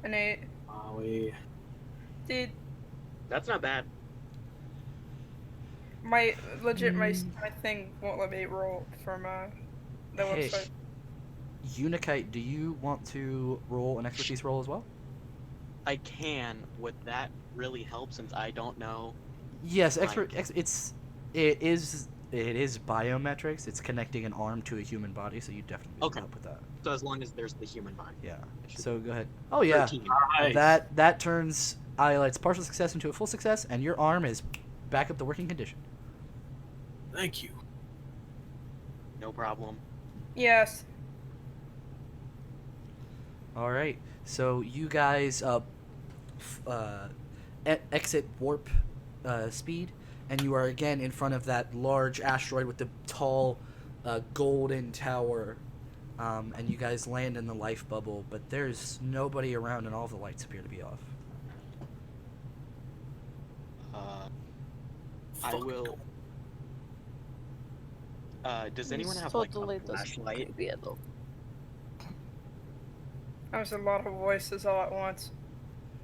An 8. We. Dude, That's not bad. my thing won't let me roll from the Hey, website. Unikite, do you want to roll an expertise roll as well? I can. Would that really help since I don't know? Yes, Like- it is biometrics. It's connecting an arm to a human body, so you definitely need Okay. help with that. So as long as there's the human body. Yeah. It should So go ahead. Oh yeah. 13. Nice. That turns Iolite's partial success into a full success, and your arm is back up to working condition. Thank you. No problem. Yes. All right. So you guys exit warp speed, and you are again in front of that large asteroid with the tall golden tower and you guys land in the life bubble, but there's nobody around and all the lights appear to be off. I will. Does anyone have like a flashlight? There's a lot of voices all at once.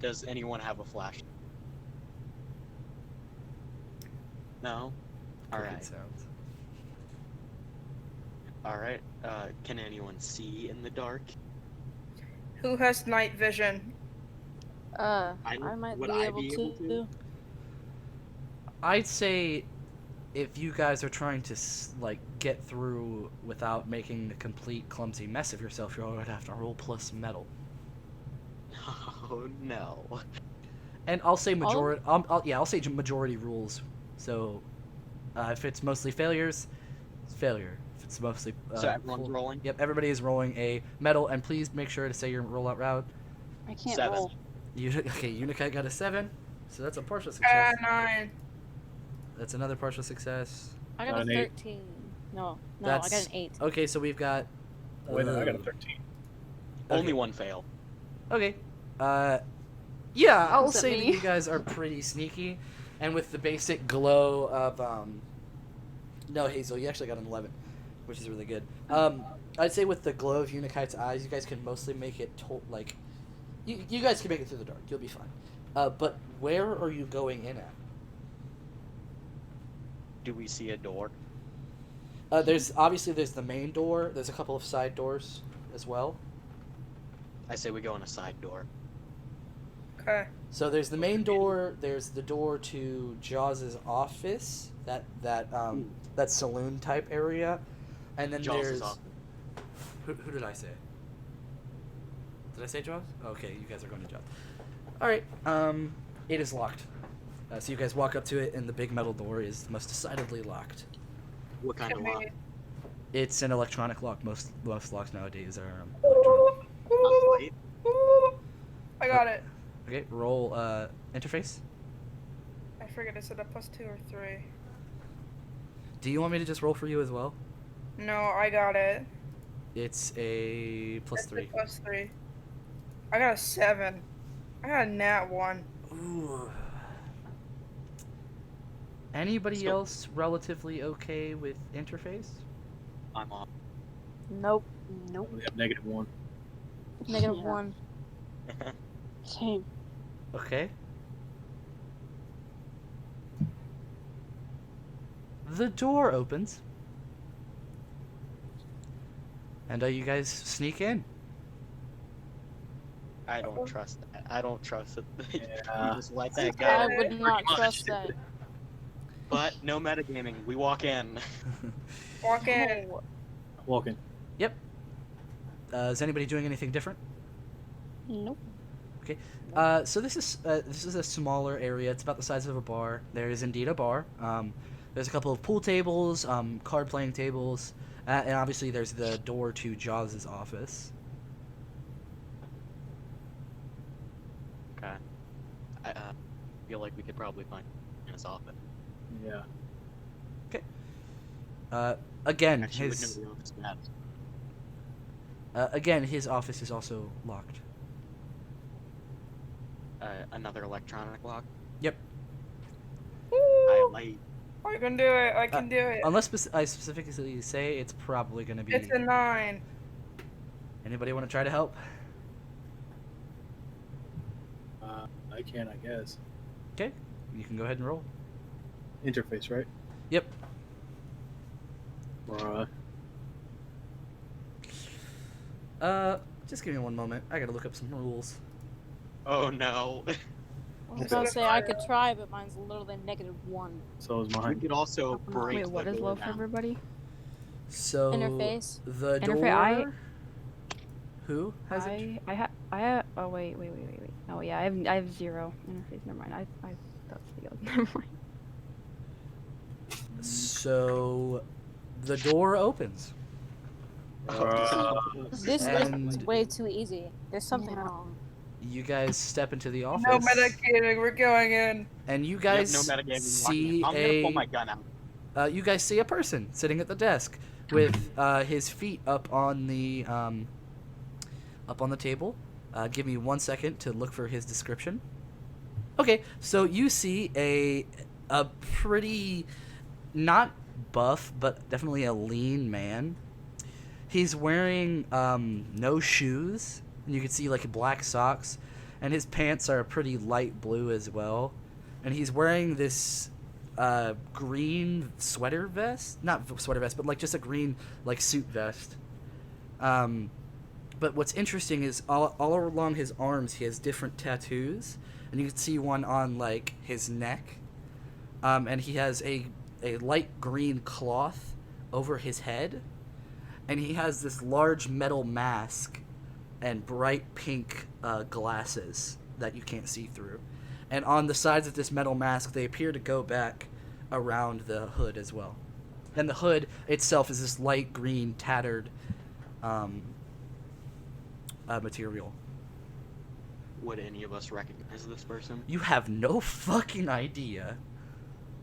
Does anyone have a flashlight? No? Alright. Sounds. Alright. Can anyone see in the dark? Who has night vision? I might would be I able be able to? I'd say if you guys are trying to like get through without making a complete clumsy mess of yourself, you're going to have to roll plus metal. Oh no. And I'll say majority. I'll say majority rules. So, if it's mostly failures, it's failure. If it's mostly So everyone's rolling? Yep, everybody is rolling a metal, and please make sure to say your roll out loud. I can't 7. roll. Okay, Unikite got a 7, so that's a partial success. 9. That's another partial success. I got An a 8. 13. No, I That's- got an 8. Okay, so we've got. Wait, no, I got a 13. Only one fail. Okay. Yeah, I'll Is it say that me? you guys are pretty sneaky, and with the basic glow of No, Hazel, you actually got an 11, which is really good. I'd say with the glow of Unikite's eyes, you guys can mostly make it like. You guys can make it through the dark. You'll be fine. But where are you going in at? Do we see a door? There's the main door. There's a couple of side doors as well. I say we go in a side door. Okay. So there's the main door. There's the door to Jaws's office. That saloon type area, and then Jaws there's. is off. Who did I say? Did I say Jaws? Okay, you guys are going to Jaws. All right. It is locked. So you guys walk up to it, and the big metal door is most decidedly locked. What kind of lock? It's an electronic lock. Most locks nowadays are Ooh, ooh, Light? ooh. I got it. okay. Roll interface. I forget, is it a +2 or 3? Do you want me to just roll for you as well? No, I got it. It's a It's +3. a +3. I got a 7. I got a nat 1. Ooh. Anybody So- else relatively okay with interface? I'm off. Nope. Nope. We have -1. Negative Yeah. 1. Same. Okay. The door opens. And you guys sneak in. I don't trust that. I don't trust it. You Yeah. just let that I go. would not much. trust that. But no metagaming. We walk in. Walk in. Oh, Walking. Is anybody doing anything different? nope. So this is a smaller area. It's about the size of a bar. There is indeed a bar. There's a couple of pool tables, card playing tables, and obviously there's the door to Jaws' office. Okay. I feel like we could probably find his office. Yeah. Again, Actually, his we know the office maps. again his office is also locked. Another electronic lock. Yep. I light. I can do it. I can do it. Unless I specifically say it's probably going to be. It's a 9. Anybody want to try to help? I can, I guess. Okay, you can go ahead and roll. Interface, right? Yep. Just give me one moment. I gotta look up some rules. Oh no. I was gonna say I could try, but mine's literally -1. So is We mine. could also break Wait, what the is door low for down. everybody? So Interface. the Interface, door. Who has it? Oh wait. Oh yeah, I have 0 interface. Never mind. That's the other. Never mind. So the door opens. This And- is way too easy. There's something wrong. You guys step into the office. No metagaming. We're going in. And you We have guys no metagaming. see I'm gonna pull my gun out. you guys see a person sitting at the desk. with his feet up on the table. Give me 1 second to look for his description. Okay, so you see a pretty, not buff, but definitely a lean man. He's wearing no shoes, and you can see like black socks, and his pants are pretty light blue as well. And he's wearing this green sweater vest, not sweater vest, but like just a green like suit vest. But what's interesting is all along his arms he has different tattoos, and you can see one on like his neck, and he has a light green cloth over his head, and he has this large metal mask and bright pink glasses that you can't see through. And on the sides of this metal mask, they appear to go back around the hood as well. And the hood itself is this light green, tattered material. Would any of us recognize this person? You have no fucking idea.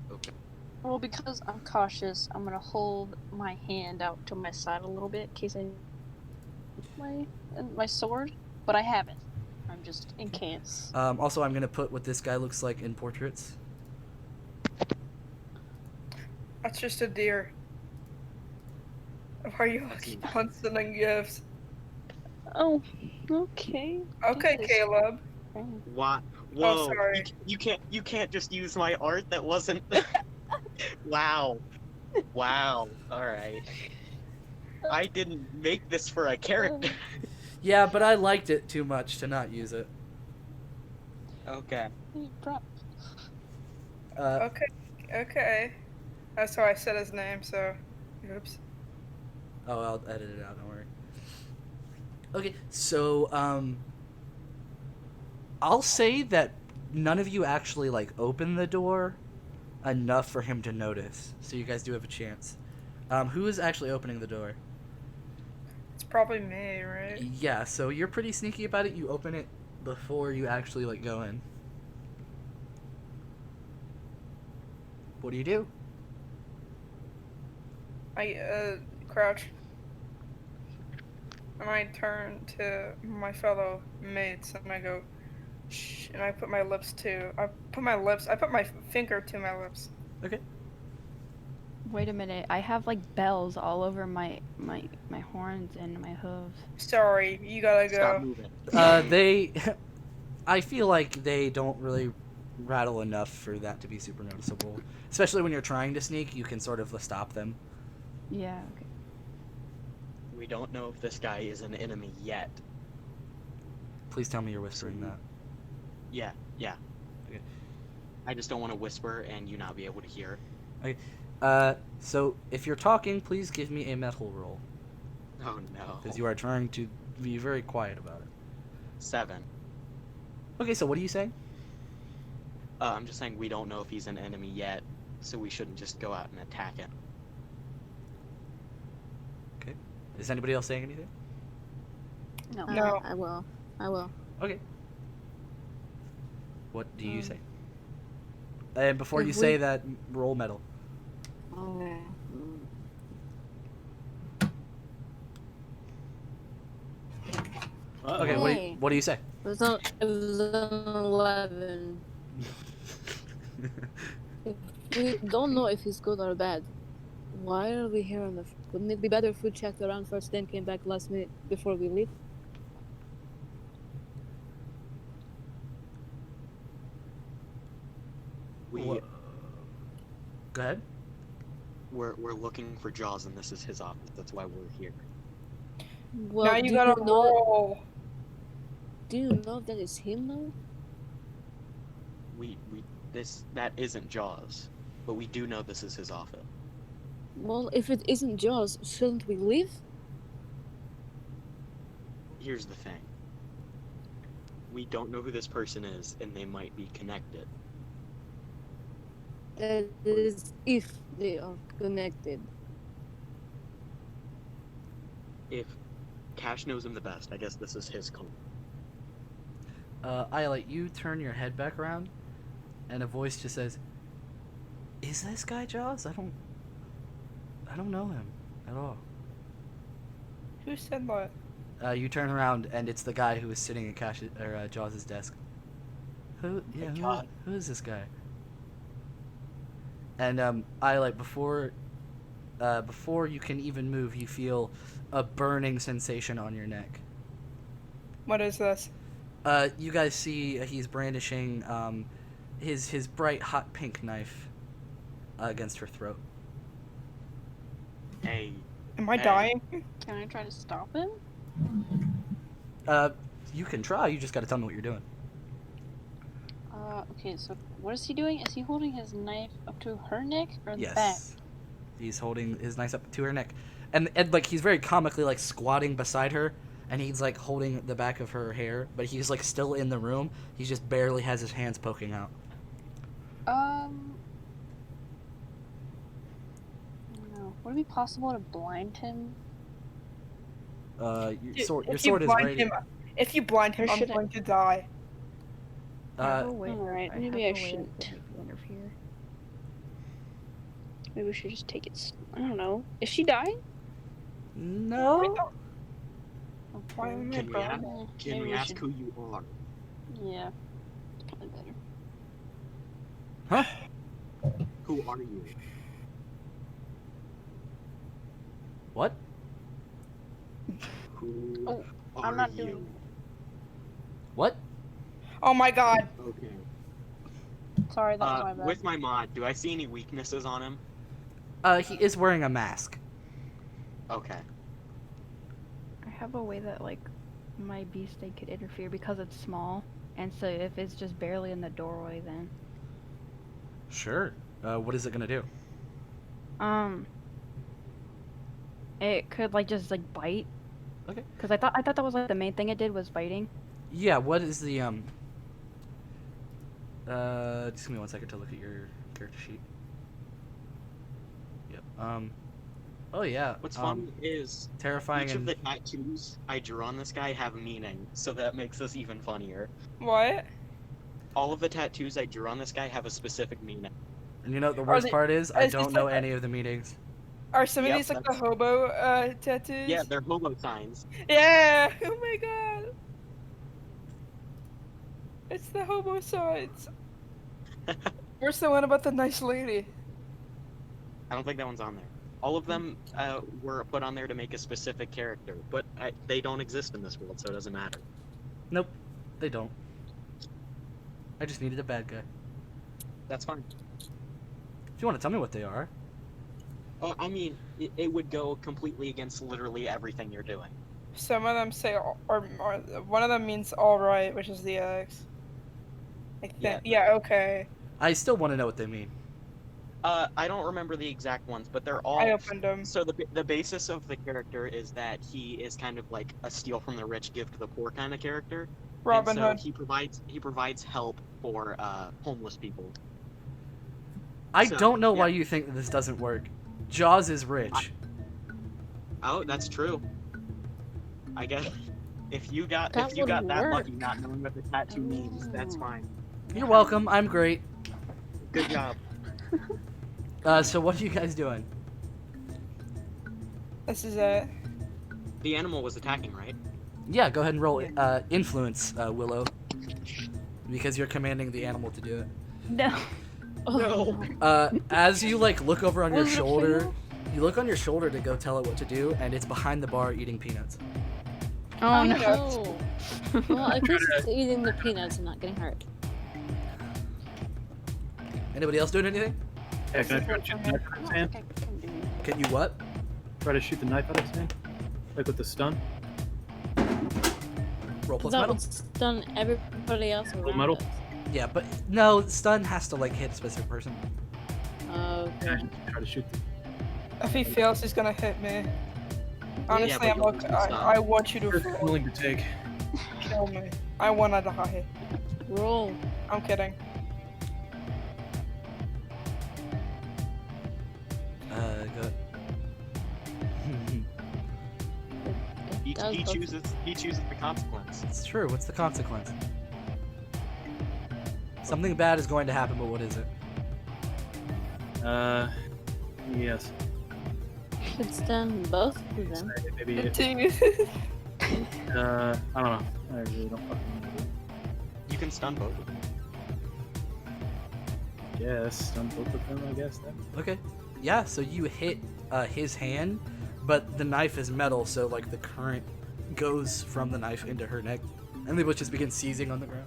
Okay. Well, because I'm cautious, I'm gonna hold my hand out to my side a little bit in case I my sword, but I haven't. I'm just in case. Also, I'm gonna put what this guy looks like in portraits. That's just a deer. Why are you on sending gifts? Oh, okay. Okay, Caleb. What? Whoa! Oh, sorry. You can't just use my art. That wasn't. Wow. Wow. All right. I didn't make this for a character. Yeah, but I liked it too much to not use it. Okay. Okay. That's how I said his name, so... Oops. Oh, I'll edit it out, don't worry. Okay, so, I'll say that none of you actually, like, open the door enough for him to notice. So you guys do have a chance. Who is actually opening the door? It's probably me, right? Yeah, so you're pretty sneaky about it. You open it before you actually, like, go in. What do you do? I, crouch. And I turn to my fellow mates and I go, shh, and I put my finger to my lips. Okay. Wait a minute, I have like bells all over my horns and my hooves. Sorry, you gotta Stop go. moving. I feel like they don't really rattle enough for that to be super noticeable. Especially when you're trying to sneak, you can sort of stop them. Yeah, okay. We don't know if this guy is an enemy yet. Please tell me you're whispering that. Yeah. Okay. I just don't want to whisper and you not be able to hear. Okay. So if you're talking, please give me a metal roll. Oh no. Because you are trying to be very quiet about it. 7. Okay, so what are you saying? I'm just saying we don't know if he's an enemy yet, so we shouldn't just go out and attack him. Okay. Is anybody else saying anything? No. No. I will. Okay. What do you say? And before if you we- say that, roll metal. Okay. Okay, Hey. what do you say? It was an 11. We don't know if he's good or bad. Why are we here on the... Wouldn't it be better if we checked around first, then came back last minute before we leave? Go ahead. We're looking for Jaws, and this is his office. That's why we're here. Well, Now you gotta roll. Do you know that is him now? That isn't Jaws, but we do know this is his office. Well, if it isn't Jaws, shouldn't we leave? Here's the thing. We don't know who this person is, and they might be connected. That is, if they are connected. If Cash knows him the best, I guess this is his call. Isla, you turn your head back around, and a voice just says, "Is this guy Jaws? I don't know him." at all. Who said that? You turn around and it's the guy who was sitting at Jaws' desk. Who is this guy? And before you can even move, you feel a burning sensation on your neck. What is this? You guys see he's brandishing his bright hot pink knife against her throat. Hey. Am I dying? Can I try to stop him? You can try. You just got to tell me what you're doing. Okay, so what is he doing? Is he holding his knife up to her neck or the back? Yes. He's holding his knife up to her neck. And like he's very comically like squatting beside her and he's like holding the back of her hair, but he's like still in the room. He just barely has his hands poking out. No. Would it be possible to blind him? Your sword is ready. If you blind him, I'm going to die. Alright, maybe I shouldn't. Interfere. Maybe we should just take it. I don't know. Is she dying? No. Why am I Can crying? we ask who you are? Yeah. It's probably better. Huh? Who are you? What? Who Oh, are I'm not you? doing. What? Oh my god. Okay. Sorry, that was my bad. With my mod, do I see any weaknesses on him? He is wearing a mask. Okay. I have a way that like my beast egg could interfere because it's small, and so if it's just barely in the doorway, then Sure. What is it gonna do? it could like just like bite. Okay. Because I thought that was like the main thing it did was biting. Yeah. What is the Just give me 1 second to look at your character sheet. Yep. Oh yeah. What's funny is terrifying each of and the tattoos I drew on this guy have meaning, so that makes this even funnier. What? All of the tattoos I drew on this guy have a specific meaning. and you know what the worst part is? I is don't this know like any of the meanings. Are some of Yep, these like the that's- hobo tattoos? Yeah, they're hobo signs. Yeah! Oh my god! It's the hobo signs. Where's the one about the nice lady? I don't think that one's on there. All of them were put on there to make a specific character, but they don't exist in this world, so it doesn't matter. Nope, they don't. I just needed a bad guy. That's fine. If you want to tell me what they are. I mean, it would go completely against literally everything you're doing. Some of them say, or one of them means alright, which is the X. I think. Yeah, okay. I still want to know what they mean. I don't remember the exact ones, but they're all. I opened them. So the basis of the character is that he is kind of like a steal from the rich, give to the poor kind of character. Robin and so Hood. he provides help for homeless people. I So, don't know why yeah. you think that this doesn't work. Jaws is rich. Oh, that's true. I guess if you got That that would work. lucky not knowing what the tattoo means, that's fine. You're welcome. I'm great. Good job. So what are you guys doing? This is it. The animal was attacking, right? Yeah, go ahead and roll influence, Willow, because you're commanding the animal to do it. No. No. As you like look over on your Was it a shoulder, fail? you look on your shoulder to go tell it what to do, and it's behind the bar eating peanuts. Oh no. Oh. Well, at least it's eating the peanuts and not getting hurt. Anybody else doing anything? Yeah, can I try to shoot the knife out of his hand? I can do. Can you what? Try to shoot the knife out of his hand? Like with the stun? Roll plus That metal. would stun everybody else around metal? us. Yeah, but no, stun has to like hit a specific person. Okay. Try to shoot the... If he fails, he's gonna hit me. Honestly, but I'm you'll look. lose some. I want you to You're fail. willing to take. Kill me. I wanna die. Roll. I'm kidding. Go. It does He both. chooses the consequence. It's true. What's the consequence? Something bad is going to happen, but what is it? Yes. could stun both of them. Maybe The it, teeth. I don't know. I really don't fucking know. You can stun both of them. Yes, stun both of them, I guess then. Okay. Yeah, so you hit his hand, but the knife is metal, so like the current goes from the knife into her neck, and they both just begin seizing on the ground.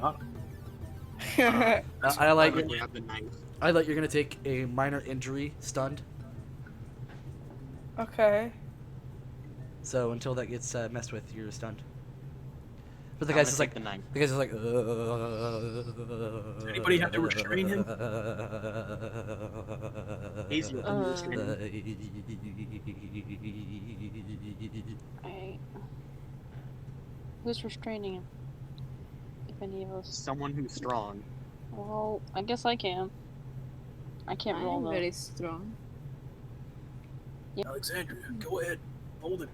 Got him. I like Probably have the knife. I like you're gonna take a minor injury, stunned. Okay. So until that gets messed with, you're stunned. But the I'm guy's gonna just take like the knife. the guy's just like. Does anybody have to restrain him? Easy with Uh, the restraining. Alright. Who's restraining him? If any of us. Someone who's strong. Well, I guess I can. I can't roll I'm though. very strong. Alexandria, go ahead. Hold him.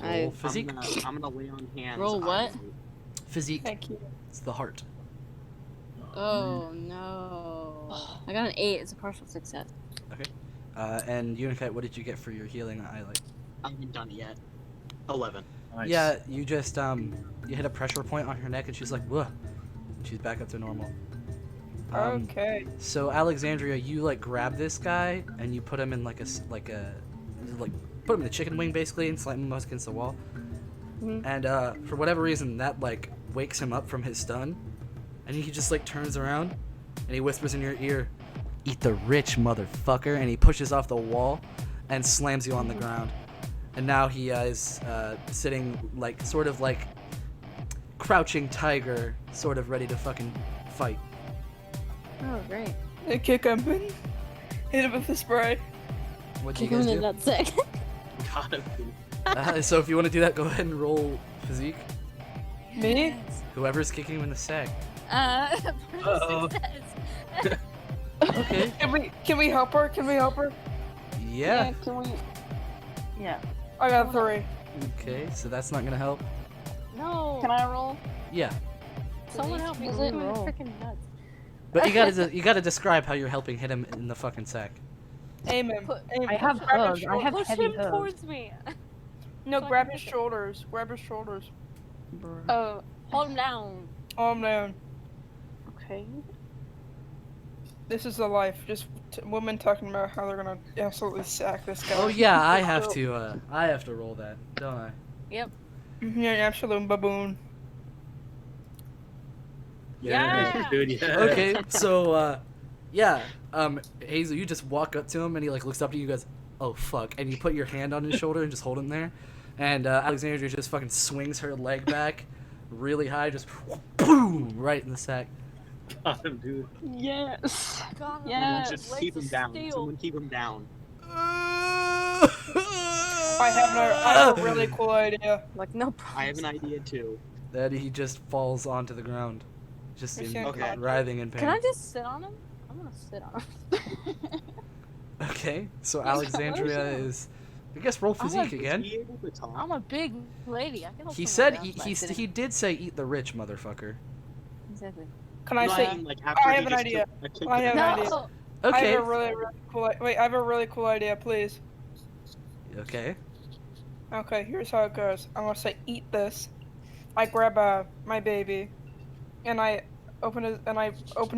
Roll physique. I'm gonna lay on hands. Roll what? Physique. Thank you. It's the heart. Oh no. I got an 8. It's a partial success. And Unikite, what did you get for your healing highlight? I haven't done it yet. 11. Nice. Yeah, you just you hit a pressure point on her neck, and she's like, "Whoa," and she's back up to normal. Okay. So Alexandria, you like grab this guy and you put him in like put him in a chicken wing basically and slam him against the wall. Mhm. And for whatever reason, that like wakes him up from his stun, and he just like turns around and he whispers in your ear, "Eat the rich, motherfucker," and he pushes off the wall and slams you on the ground. And now he is sitting like sort of like crouching tiger, sort of ready to fucking fight. Oh, great. I kick him and hit him with the spray. What do you Kick him guys in do? that sack. Gotta be. So if you want to do that, go ahead and roll physique. Me? Whoever's kicking him in the sack. Uh-oh. success. Okay. Can we help her? Can we help her? Yeah. Can we? Yeah. I got 3. Okay, so that's not gonna help. No. Can I roll? Yeah, Someone help me Is hit it- him in the Roll. freaking nuts. but you gotta describe how you're helping hit him in the fucking sack. Aim him. Aim I have grab his hooves. I have Push heavy him hooves. towards me. No, so I grab can his hit shoulders. Grab his shoulders. Bruh. Hold him down. Arm down. Okay. This is the life. Just women talking about how they're gonna absolutely sack this guy. Oh yeah, I have to roll that, don't I? Yep. Yeah, absolute baboon. Yeah, dude, yeah. Okay, so yeah, Hazel, you just walk up to him and he like looks up to you and goes, "Oh fuck," and you put your hand on his shoulder and just hold him there, and Alexandria just fucking swings her leg back really high, just boom right in the sack. Got him, dude. Yes. God, Yes. Just legs keep him of down. steel. Someone keep him down. I have a really cool idea. Like, no problem. I have an idea too. That he just falls onto the ground, just in Okay. writhing in pain. Can I just sit on him? I'm gonna sit on him. Okay, so Where's Alexandria him? is, I guess, roll physique Is again. he able to talk? I'm a big lady. I can hold He someone said down by sitting. he did say eat the rich, motherfucker. Exactly. Can I No, say? mean, like, after I he have an just idea. took a kick I to have the an face. idea. No. I Okay. have a really cool. Wait, I have a really cool idea, please. Okay. Okay, here's how it goes. I'm gonna say, eat this. I grab my baby, and I open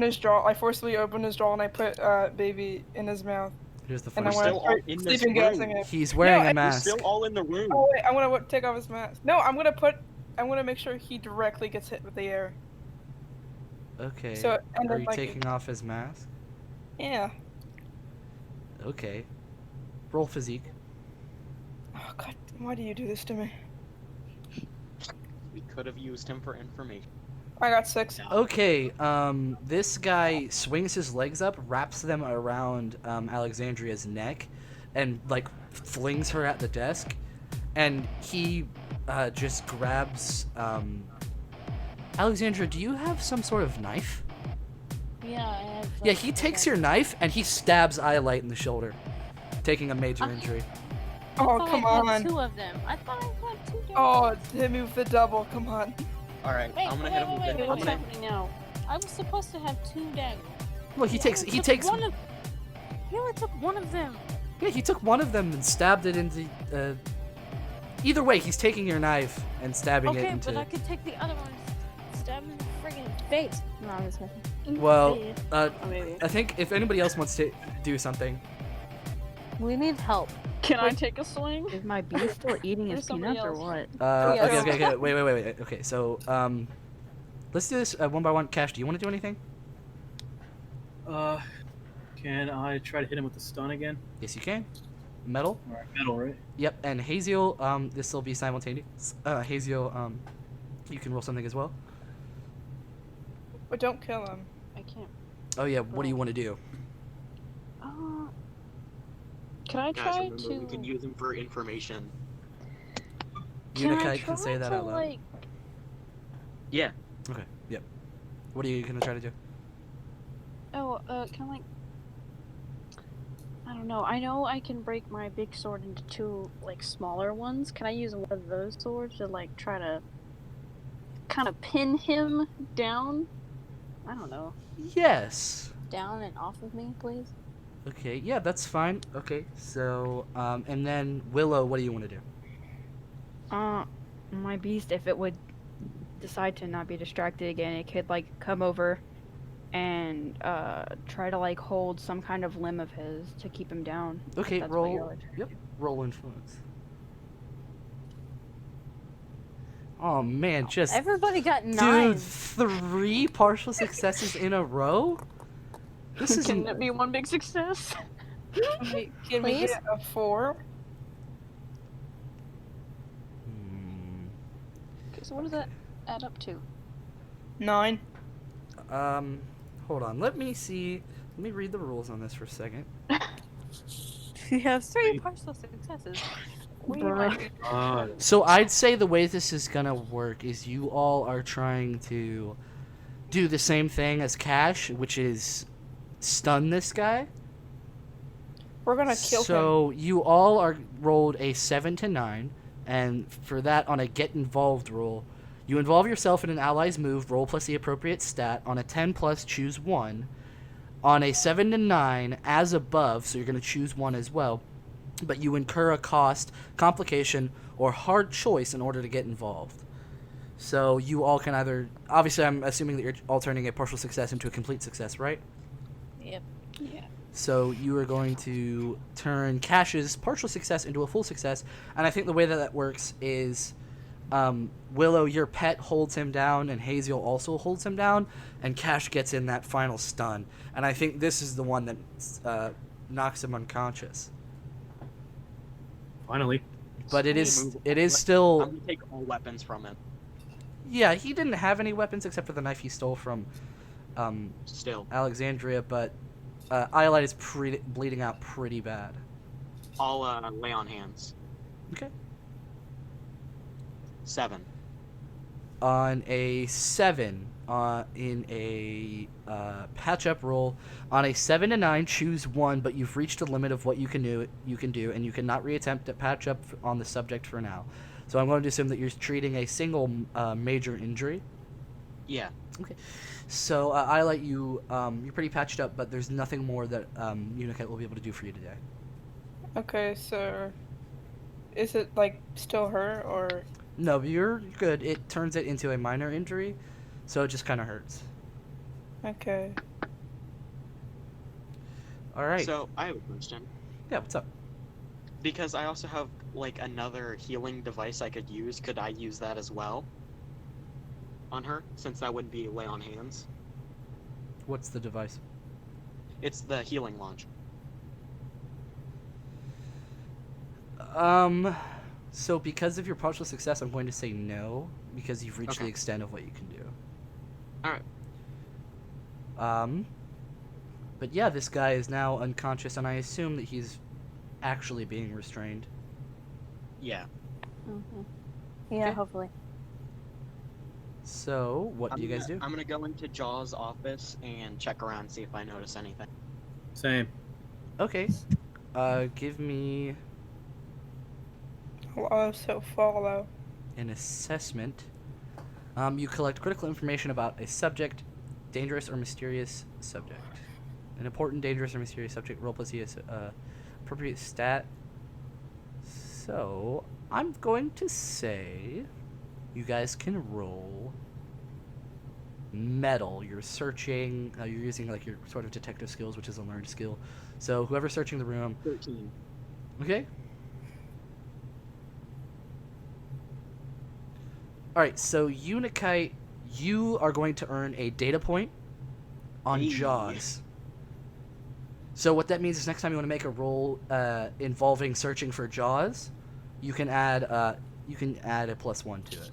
his jaw. I forcibly open his jaw, and I put baby in his mouth. Here's the And I first We're want still step. to all start in this sleeping gassing room. him. He's wearing No, a I- We're mask. still all in the room. Oh wait, I'm gonna take off his mask. No, I'm gonna make sure he directly gets hit with the air. Okay. So and Are then you like taking off his mask? yeah. Okay. Roll physique. Oh god, why do you do this to me? We could have used him for information. I got 6. Okay, this guy swings his legs up, wraps them around Alexandria's neck, and like flings her at the desk, and he just grabs Alexandria, do you have some sort of knife? Yeah, I have. Yeah, he takes your knife and he stabs Eyelight in the shoulder, taking a major injury. Oh come I on. had 2 of them. I thought I had 2 damage. Oh, hit me with the double. Come on. Alright, Wait, I'm gonna wait, hit him wait, with wait, it. what's I'm gonna... happening now? I was supposed to have 2 daggers. Well, he takes Took one of He only took one of them. Yeah, he took one of them and stabbed it into. Either way, he's taking your knife and stabbing it Okay, into. but I could take the other one, stab him in the friggin' face. No, I'm just kidding. Well, Maybe. I think if anybody else wants to do something. We need help. Can I take a swing? Is my beast still eating his There's somebody peanuts or else. what? Yes. Okay. Wait. Okay, so let's do this one by one. Cash, do you want to do anything? Can I try to hit him with the stun again? Yes, you can. Metal. All right, metal, right? Yep, and Haziel, this will be simultaneous. Haziel, you can roll something as well. But don't kill him. I can't. Oh yeah, what do you want to do? Can I Guys, try remember, to? we can use them for information. Can I Unikite can say try that to, out loud. like? Yeah. Okay, yep. What are you gonna try to do? Oh, can I like? I don't know. I know I can break my big sword into two like smaller ones. Can I use one of those swords to like try to kind of pin him down? I don't know. Yes. Down and off of me, please. Okay, yeah, that's fine. Okay, so, and then Willow, what do you want to do? My beast, if it would decide to not be distracted again, it could like come over and try to like hold some kind of limb of his to keep him down. if Okay, that's what you're roll. like trying to Yep, do. roll influence. Oh man, just Everybody got 9. dude, 3 partial successes in a row. This is Can it be one big success? Can we Please? get a 4? So what does that add up to? 9. Hold on. Let me see. Let me read the rules on this for a second. He has 3 partial successes. So I'd say the way this is gonna work is you all are trying to do the same thing as Cash, which is stun this guy. We're gonna kill him. So you all are rolled a 7 to 9, and for that, on a get involved roll, you involve yourself in an ally's move, roll plus the appropriate stat. On a 10 plus, choose 1. On a 7 to 9, as above, so you're going to choose 1 as well, but you incur a cost, complication, or hard choice in order to get involved. So you all can either, obviously I'm assuming that you're all turning a partial success into a complete success, right? Yep. Yeah. So you are going to turn Cash's partial success into a full success, and I think the way that that works is Willow, your pet, holds him down, and Haziel also holds him down, and Cash gets in that final stun. And I think this is the one that knocks him unconscious. Finally. But it is I'm still... gonna take all weapons from him. Yeah, he didn't have any weapons except for the knife he stole from Still. Alexandria, but Iolite is bleeding out pretty bad. I'll lay on hands. Okay. 7. On a 7, in a patch-up roll, on a 7 to 9, choose 1, but you've reached the limit of what you can do, and you cannot reattempt to patch up on the subject for now. So I'm going to assume that you're treating a single major injury. Yeah. Okay. So I let you. You're pretty patched up, but there's nothing more that Unikite will be able to do for you today. Okay, so is it like still her or? No, but you're good. It turns it into a minor injury, so it just kind of hurts. Okay. All right. So I have a question. Yeah. What's up? Because I also have like another healing device I could use. Could I use that as well on her, since that would be lay on hands? What's the device? It's the healing launch. So because of your partial success, I'm going to say no, because you've reached the Okay. extent of what you can do. Alright. But yeah, this guy is now unconscious, and I assume that he's actually being restrained. Yeah. Mm-hmm. Yeah, Okay. hopefully. So, what do you guys do? I'm gonna go into Jaw's office and check around, see if I notice anything. Same. Okay. Give me I'll also follow. an assessment. You collect critical information about a subject, dangerous or mysterious subject. An important, dangerous, or mysterious subject. Roll plus ES, appropriate stat. So, I'm going to say you guys can roll metal. You're searching, you're using like your sort of detective skills, which is a learned skill. So, whoever's searching the room. 13. Okay. Alright, so Unikite, you are going to earn a data point on Hey. Jaws. So what that means is next time you want to make a roll involving searching for Jaws, you can add a +1 to it.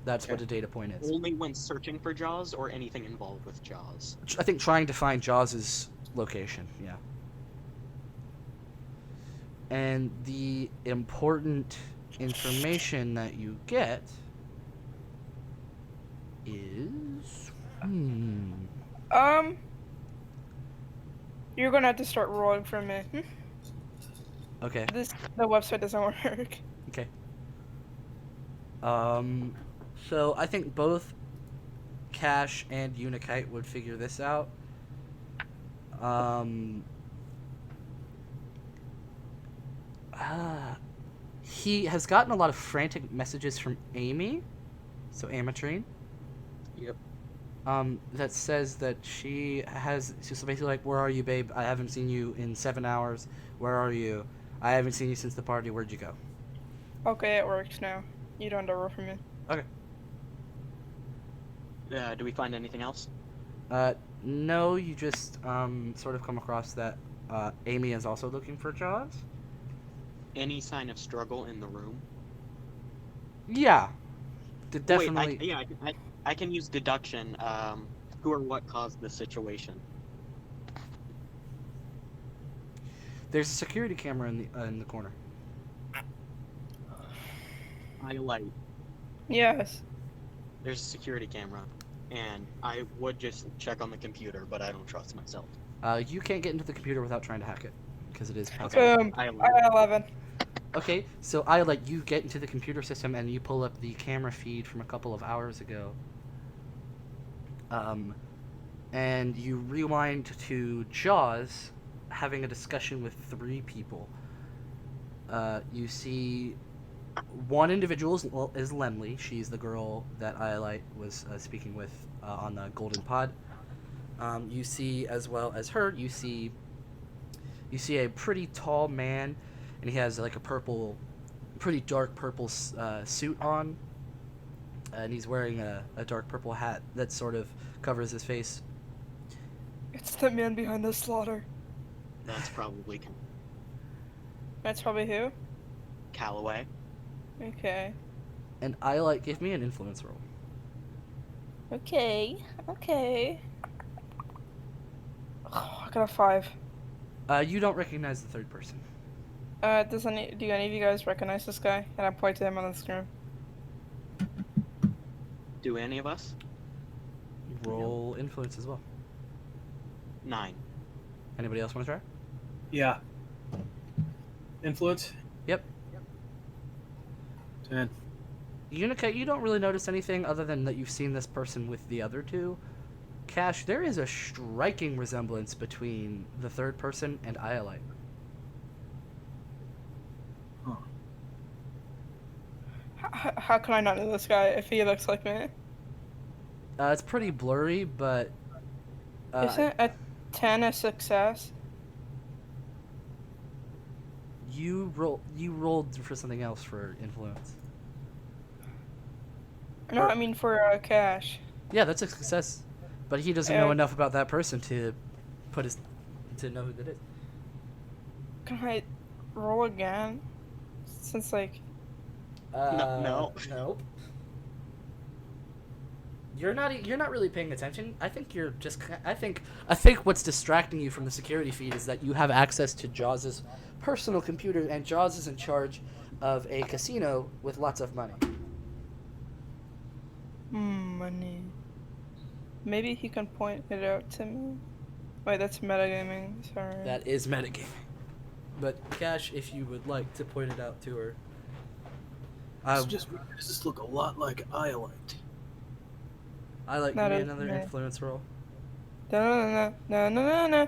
That's what Okay. a data point is. Only when searching for Jaws or anything involved with Jaws? I think trying to find Jaws' location, yeah. And the important information that you get is... You're gonna have to start rolling for me. Okay. The website doesn't work. Okay. So I think both Cash and Unikite would figure this out. He has gotten a lot of frantic messages from Amy, so Amatrine. Yep. That says that she's basically like, where are you, babe? I haven't seen you in 7 hours. Where are you? I haven't seen you since the party. Where'd you go? Okay, it works now. You don't have to roll for me. Okay. Do we find anything else? No, you just sort of come across that Amy is also looking for Jaws. Any sign of struggle in the room? Yeah. Definitely. Wait, I can use deduction. Who or what caused the situation? There's a security camera in the corner. Highlight. Yes. There's a security camera, and I would just check on the computer, but I don't trust myself. You can't get into the computer without trying to hack it, because it is password. Boom. I 11. Okay, so I let you get into the computer system and you pull up the camera feed from a couple of hours ago. And you rewind to Jaws having a discussion with 3 people. You see one individual is Lemley. She's the girl that Iolite was speaking with on the Golden Pod. You see, as well as her, you see a pretty tall man, and he has like a pretty dark purple suit on, and he's wearing a dark purple hat that sort of covers his face. It's the man behind the slaughter. That's probably That's probably who? Calloway. Okay. And Iolite, give me an influence roll. Okay. Oh, I got a 5. You don't recognize the third person. Do any of you guys recognize this guy? And I point to him on the screen. Do any of us? Roll influence as well. 9. Anybody else want to try? Yeah. Influence? Yep. 10. Unikite, you don't really notice anything other than that you've seen this person with the other 2. Cash, there is a striking resemblance between the third person and Iolite. Huh. How can I not know this guy if he looks like me? It's pretty blurry, but... Isn't a 10 a success? You rolled for something else for influence. No, I mean for cash. Yeah, that's a success. But he doesn't know enough about that person to know who that is. Can I roll again? Since like... No. Nope. You're not really paying attention. I think you're just. I think what's distracting you from the security feed is that you have access to Jaws' personal computer, and Jaws is in charge of a casino with lots of money. Money. Maybe he can point it out to me. Wait, that's metagaming. Sorry. That is metagaming. But Cash, if you would like to point it out to her. It's just weird. Does this look a lot like Iolite? I like That me is another me. influence roll. Da-na-na-na-na-na-na.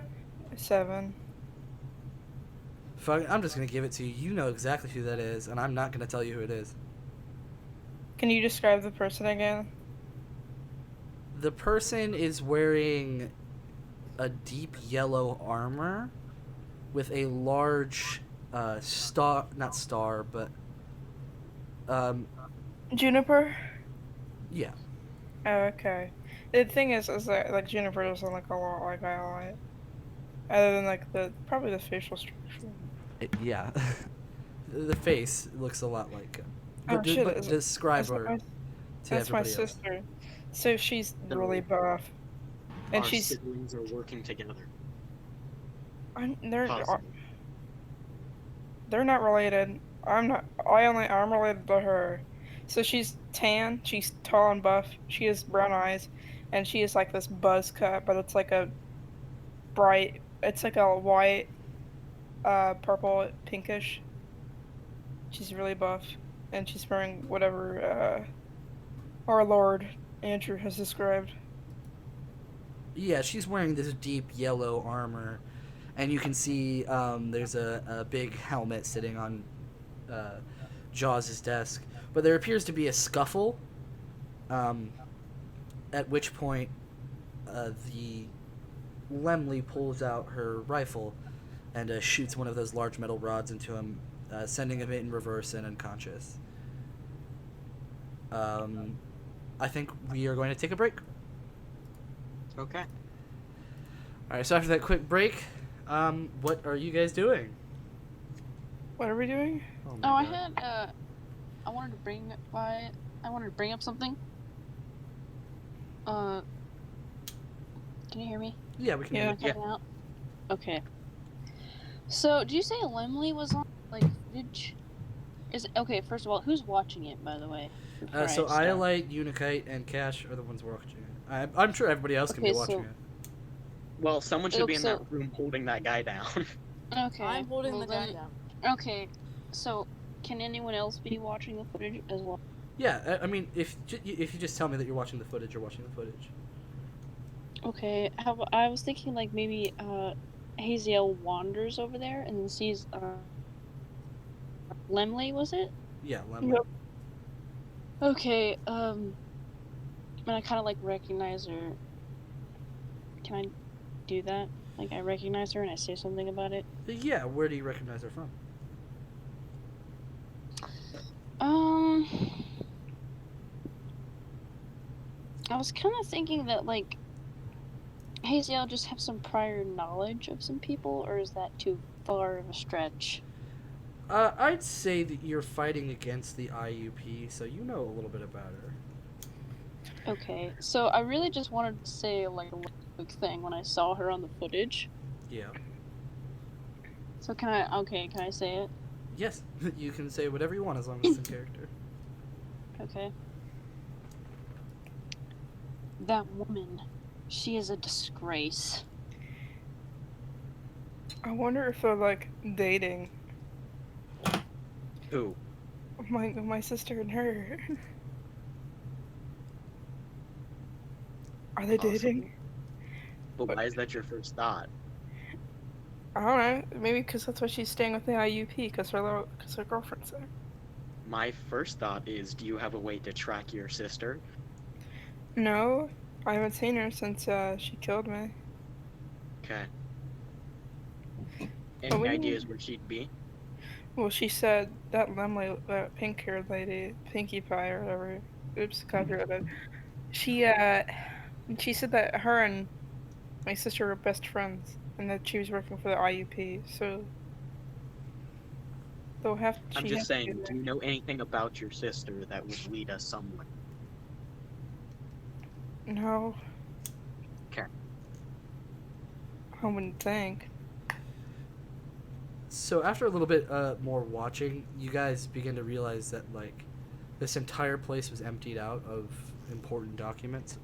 7. Fuck, I'm just gonna give it to you. You know exactly who that is, and I'm not gonna tell you who it is. Can you describe the person again? The person is wearing a deep yellow armor with a large not star, but Juniper? yeah. Oh, okay. The thing is that like Juniper doesn't look a lot like Violet. Other than like probably the facial structure. Yeah. The face looks a lot like him. Oh But, shit! but describe her to That's my everybody else. sister. So she's So, really buff, and Our she's. siblings are working together. They're Possibly. they're not related. I'm related to her. So she's tan. She's tall and buff. She has brown eyes, and she has like this buzz cut, but it's like a bright. It's like a white, purple, pinkish. She's really buff, and she's wearing whatever our Lord Andrew has described. Yeah, she's wearing this deep yellow armor, and you can see there's a big helmet sitting on Jaws' desk. But there appears to be a scuffle, at which point the Lemley pulls out her rifle and shoots one of those large metal rods into him, sending him in reverse and unconscious. I think we are going to take a break. Okay. Alright, so after that quick break, what are you guys doing? What are we doing? Oh, I had I wanted to bring up something. Can you hear me? Yeah, we can Yeah. hear you. Am I cutting out? Okay. So, did you say Lemley was on like footage? Okay? First of all, who's watching it, by the way? before So start? Iolite, Unikite, and Cash are the ones watching it. I'm sure everybody else can be Okay, watching so- it. Well, someone should be in So- that room holding that guy down. Okay. I'm holding well the guy then- down. Okay. So, can anyone else be watching the footage as well? Yeah, I mean, if you just tell me that you're watching the footage, you're watching the footage. Okay. I was thinking like maybe Haziel wanders over there and then sees Lemley, was it? Yeah, Lemley. Yep. Okay, and I kind of like recognize her. Can I do that? Like, I recognize her and I say something about it? Yeah, where do you recognize her from? I was kind of thinking that, like, Haziel just have some prior knowledge of some people, or is that too far of a stretch? I'd say that you're fighting against the IUP, so you know a little bit about her. Okay, so I really just wanted to say, like, a quick thing when I saw her on the footage. Yeah. So can I say it? Yes, you can say whatever you want as long as it's in character. Okay. That woman, she is a disgrace. I wonder if they're like dating. Who? My sister and her. Are they dating? But why is that your first thought? I don't know. Maybe because that's why she's staying with the IUP, because her girlfriend's there. My first thought is, do you have a way to track your sister? No, I haven't seen her since she killed me. Okay. But Any we- ideas where she'd be? Well, she said that Lemley, that pink-haired lady, Pinkie Pie or whatever. Oops, copyrighted. She said that her and my sister were best friends, and that she was working for the IUP. So they'll have. I'm she just has to saying, be do you know anything about your sister that would lead us somewhere? there. No. Okay. I wouldn't think. So after a little bit more watching, you guys begin to realize that like this entire place was emptied out of important documents.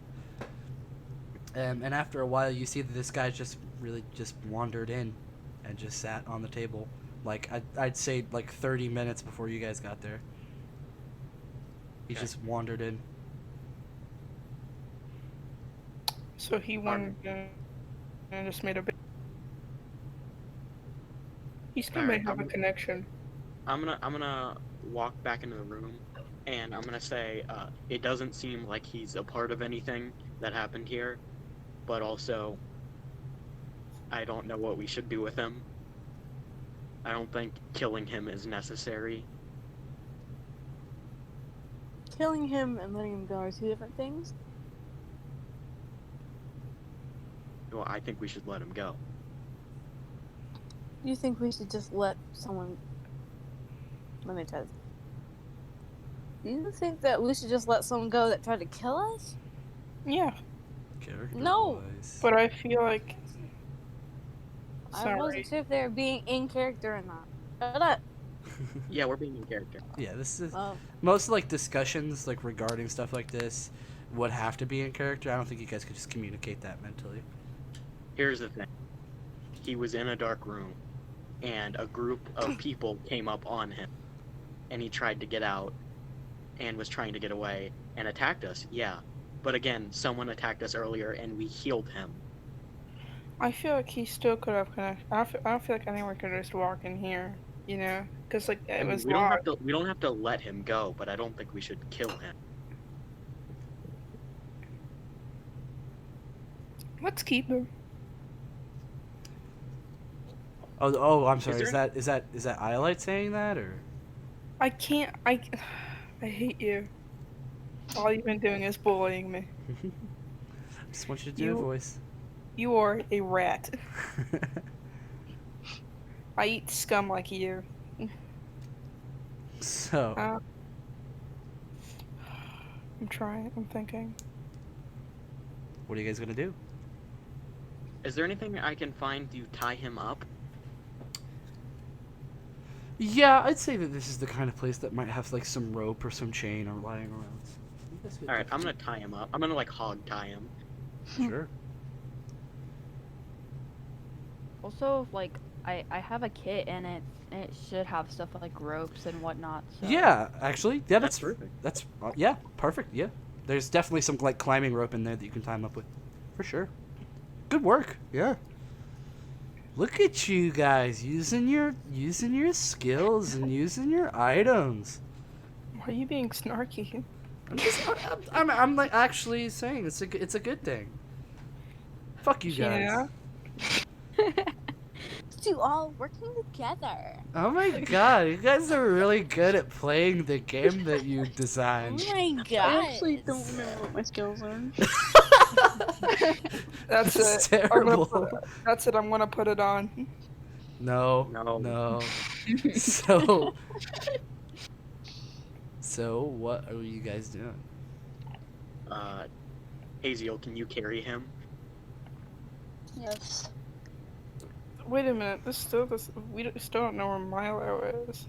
And after a while, you see that this guy just wandered in and just sat on the table. Like I'd say like 30 minutes before you guys got there. He Okay. just wandered in. So he wanted to. I just made a big. You still Alright, may have a connection. I'm gonna walk back into the room, and I'm gonna say, it doesn't seem like he's a part of anything that happened here, but also, I don't know what we should do with him. I don't think killing him is necessary. Killing him and letting him go are two different things. Well, I think we should let him go. You think we should just let someone? Let me try this. Do you think that we should just let someone go that tried to kill us? Yeah, Character No. wise. but I feel like. I Sorry. wasn't sure if they were being in character or not. Shut up. Yeah, we're being in character. Yeah, this is Oh. most like discussions like regarding stuff like this would have to be in character. I don't think you guys could just communicate that mentally. Here's the thing. He was in a dark room, and a group of people came up on him, and he tried to get out, and was trying to get away, and attacked us, yeah. But again, someone attacked us earlier, and we healed him. I feel like he still could have connected. I don't feel like anyone could just walk in here, you know, because like I it mean, was we don't have locked. to. We don't have to let him go, but I don't think we should kill him. Let's keep him. Oh, I'm sorry. there Is that Iolite saying that or? I can't. I hate you. All you've been doing is bullying me. Just want you to do a You- voice. You are a rat. I eat scum like you. So, I'm trying. I'm thinking. what are you guys gonna do? Is there anything I can find to tie him up? Yeah, I'd say that this is the kind of place that might have like some rope or some chain or lying around. Alright, I'm gonna tie him up. I'm gonna like hog tie him. Sure. Also, like, I have a kit and it should have stuff like ropes and whatnot. So. Yeah, actually, yeah, that's perfect. That's yeah, perfect. Yeah, there's definitely some like climbing rope in there that you can tie him up with, for sure. Good work. Yeah. Look at you guys using your skills and using your items. Why are you being snarky? I'm like actually saying it's a good thing. Fuck you guys. Yeah. To all working together. Oh my god, you guys are really good at playing the game that you Oh designed. my I god. actually don't know what my skills are. That's It's it. terrible. That's it. I'm gonna put it on. No. So what are you guys doing? Haziel, can you carry him? Yes. Wait a minute. We still don't know where Milo is.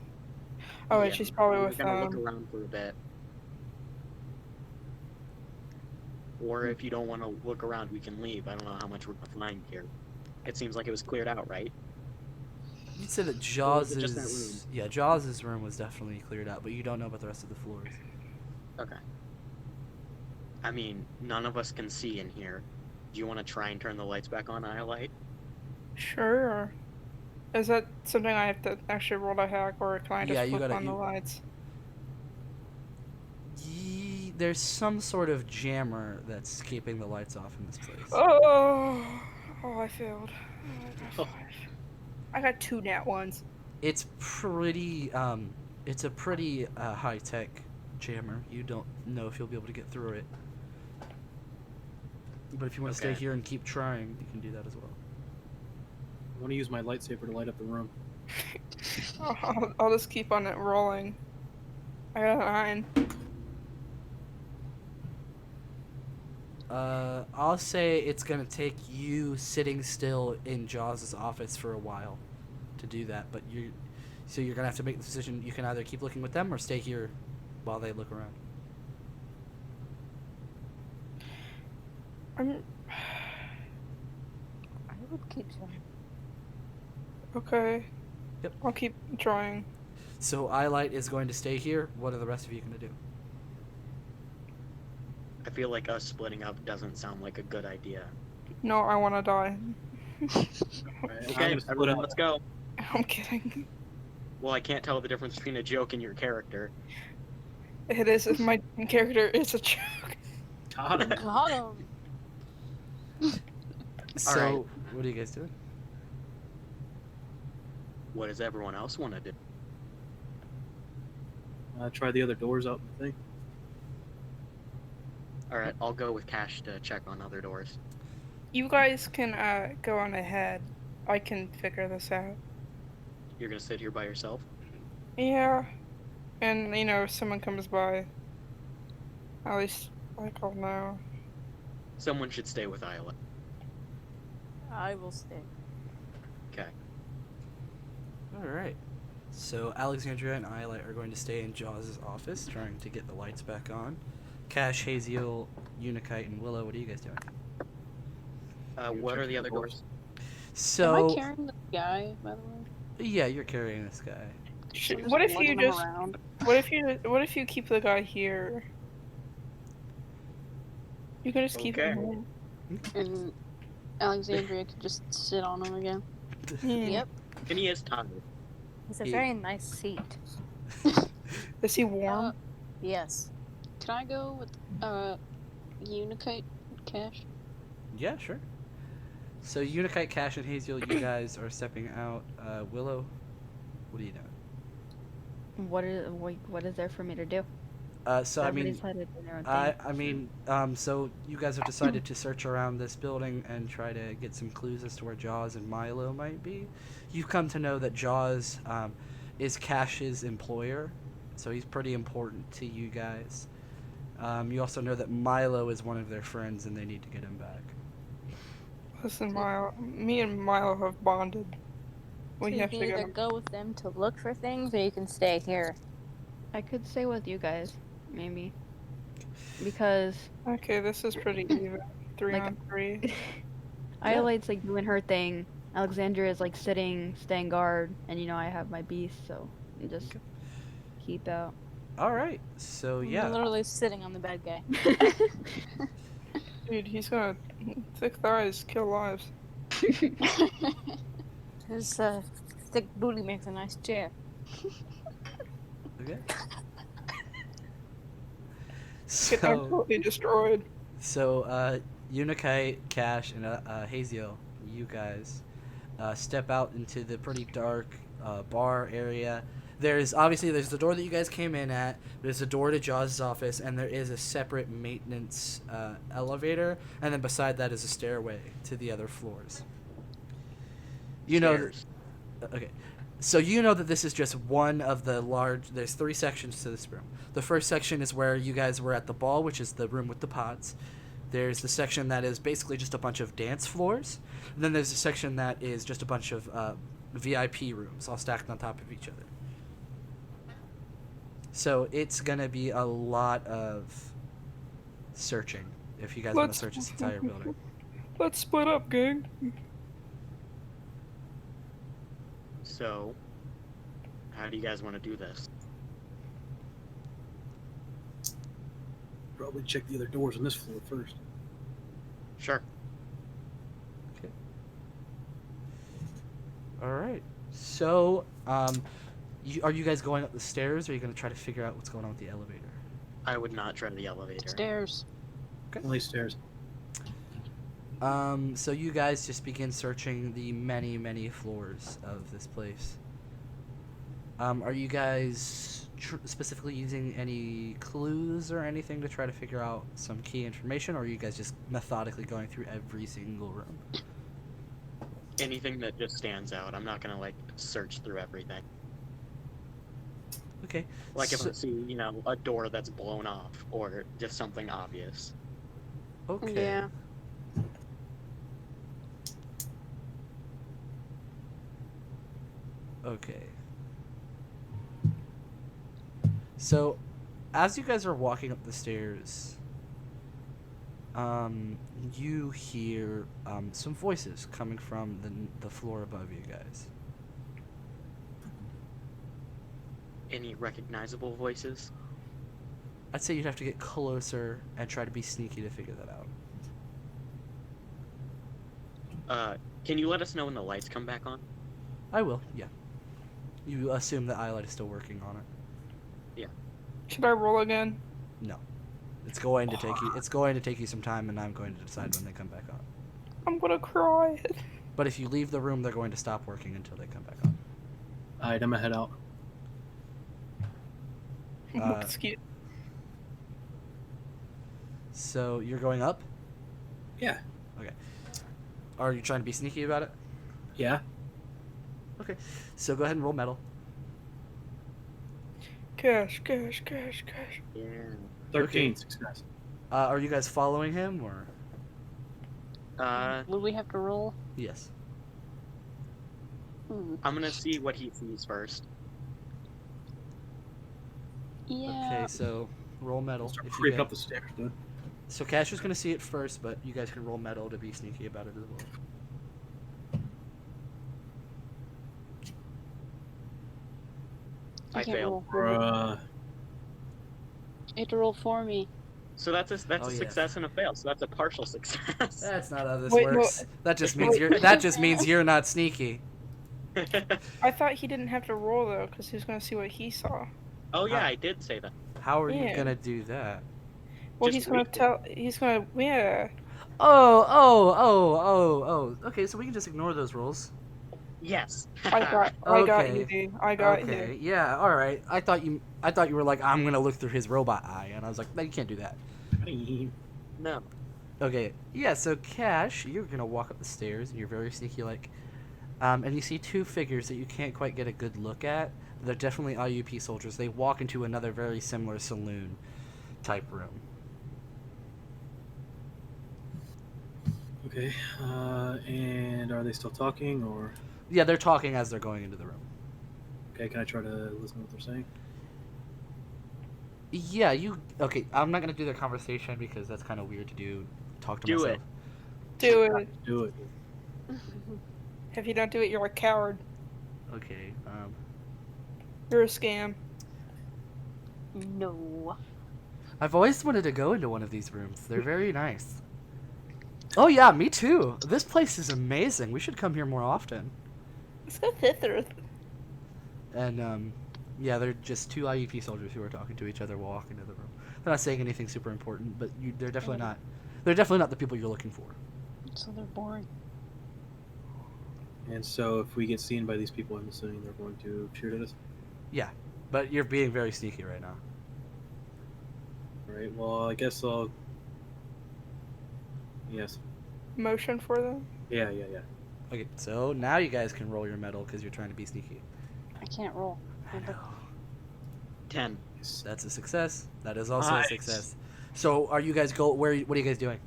Oh wait, Yeah, she's probably we're with gonna look around for a bit. Or if you don't want to look around, we can leave. I don't know how much we're gonna find here. It seems like it was cleared out, right? You said that Or was Jaws' it just that room? yeah, Jaws' room was definitely cleared out, but you don't know about the rest of the floors. Okay. I mean, none of us can see in here. Do you want to try and turn the lights back on, Iolite? Sure. Is that something I have to actually roll to hack, or can I just Yeah, you flip gotta- on the you- lights? There's some sort of jammer that's keeping the lights off in this place. Oh, I failed. I got 2 nat ones. It's pretty it's a pretty high tech jammer. You don't know if you'll be able to get through it. But if you want to stay Okay. here and keep trying, you can do that as well. I want to use my lightsaber to light up the room. I'll just keep on it rolling. I got a 9. I'll say it's gonna take you sitting still in Jaws' office for a while to do that, but you're gonna have to make the decision. You can either keep looking with them or stay here while they look around. I'm I would keep trying. okay. Yep. I'll keep trying. So Iolite is going to stay here. What are the rest of you gonna do? I feel like us splitting up doesn't sound like a good idea. No, I want to die. Alright, I'm Okay, gonna split everyone, up. let's go. I'm kidding. Well, I can't tell the difference between a joke and your character. It is if my character is a joke. Got him. Got him. So, Alright. what are you guys doing? What does everyone else want to do? Try the other doors out, I think. Alright, I'll go with Cash to check on other doors. You guys can go on ahead. I can figure this out. You're gonna sit here by yourself? Yeah. And, you know, if someone comes by, at least, like, I'll know. Someone should stay with Isla. I will stay. Okay. Alright. So Alexandria and Isla are going to stay in Jaws' office, trying to get the lights back on. Cash, Haziel, Unikite, and Willow, what are you guys doing? What are the other doors? So, Am I carrying the guy, by the way? yeah, you're carrying this guy. I'm What if lugging you him just, around. what if you keep the guy here? You can just keep Okay. him And Alexandria could just sit on him again. here. Yep. And he is tired. It's a Yeah. very nice seat. Is he warm? Yes. Can I go with Unikite Cash? Yeah, sure. So Unikite, Cash, and Haziel, you guys are stepping out. Willow, what are you doing? What is there for me to do? So I mean, Everybody's headed in their own thing. so you guys have decided to search around this building and try to get some clues as to where Jaws and Milo might be. You've come to know that Jaws is Cash's employer, so he's pretty important to you guys. You also know that Milo is one of their friends and they need to get him back. Listen, Milo. Me and Milo have bonded. So We you have can to either go. go with them to look for things, or you can stay here. I could stay with you guys, maybe, because Okay, this is pretty even. 3 Like- on 3. Iolate's like doing her thing. Alexandria is like sitting, staying guard, and you know I have my beast, so you just Okay. keep out. All right. So I'm yeah. literally sitting on the bad guy. Dude, he's gonna thick thighs kill lives. His thick booty makes a nice chair. Okay. Get So, absolutely destroyed. Unikite, Cash, and Haziel, you guys step out into the pretty dark bar area. There's the door that you guys came in at. There's a door to Jaws' office, and there is a separate maintenance elevator, and then beside that is a stairway to the other floors. You know, Stairs. okay. So you know that this is just one of the there's 3 sections to this room. The first section is where you guys were at the ball, which is the room with the pods. There's the section that is basically just a bunch of dance floors. And then there's a section that is just a bunch of VIP rooms all stacked on top of each other. So it's going to be a lot of searching if you guys want to search this entire building. Let's split up, gang. So, how do you guys want to do this? Probably check the other doors on this floor first. Sure. Okay. All right. So, are you guys going up the stairs, or are you going to try to figure out what's going on with the elevator? I would not try the elevator. Stairs. Only stairs. So you guys just begin searching the many, many floors of this place. Are you guys specifically using any clues or anything to try to figure out some key information, or are you guys just methodically going through every single room? Anything that just stands out. I'm not gonna search through everything. Okay. Like if So- I see, a door that's blown off or just something obvious. Okay. Yeah. Okay. So, as you guys are walking up the stairs, you hear some voices coming from the floor above you guys. Any recognizable voices? I'd say you'd have to get closer and try to be sneaky to figure that out. Can you let us know when the lights come back on? I will. Yeah. You assume that Islet is still working on it. Should I roll again? No. It's going to take you. It's going to take you some time, and I'm going to decide when they come back on. I'm gonna cry. But if you leave the room, they're going to stop working until they come back on. Alright, I'm gonna head out. Excuse. So you're going up? Yeah. Okay. Are you trying to be sneaky about it? Yeah. Okay. So go ahead and roll metal. Cash. Yeah. 13 Okay. success. Are you guys following him or? Would we have to roll? Yes. I'm gonna see what he sees first. Yeah. Okay, so roll metal. Start If you creeping get... up the stairs, dude. So Cash is gonna see it first, but you guys can roll metal to be sneaky about it as well. I can't failed. roll. Bruh. You have to roll for me. So that's a Oh, yeah. success and a fail. So that's a partial success. That's not how this Wait, no. works. That just means you're not sneaky. I thought he didn't have to roll though, because he was gonna see what he saw. Oh yeah, I did say that. How are you Yeah. gonna do that? Well, Just he's gonna wait. tell. He's gonna. Yeah. Oh. Okay, so we can just ignore those rolls. Yes. I got Okay. you, dude. I got Okay, you. yeah, all right. I thought you were like, I'm gonna look through his robot eye, and I was like, no, you can't do that. No. Okay, yeah. So Cash, you're gonna walk up the stairs, and you're very sneaky, like, and you see two figures that you can't quite get a good look at. They're definitely IUP soldiers. They walk into another very similar saloon type room. Okay, and are they still talking, or... Yeah, they're talking as they're going into the room. Okay, can I try to listen to what they're saying? Yeah, okay, I'm not gonna do their conversation because that's kind of weird to do. Talk to Do myself. it. Do it. Do it. If you don't do it, you're a coward. Okay, You're a scam. No. I've always wanted to go into one of these rooms. They're very nice. Oh yeah, me too. This place is amazing. We should come here more often. Let's go thither. And yeah, they're just two IUP soldiers who are talking to each other while walking into the room. They're not saying anything super important, but they're definitely not. They're definitely not the people you're looking for. So they're boring. And so if we get seen by these people, I'm assuming they're going to shoot at us? Yeah, but you're being very sneaky right now. Alright, well, I guess I'll... Yes. Motion for them. Yeah. Okay, so now you guys can roll your medal because you're trying to be sneaky. I can't roll. I know. 10. That's a success. That is also Nice. a success. So are you guys what are you guys doing?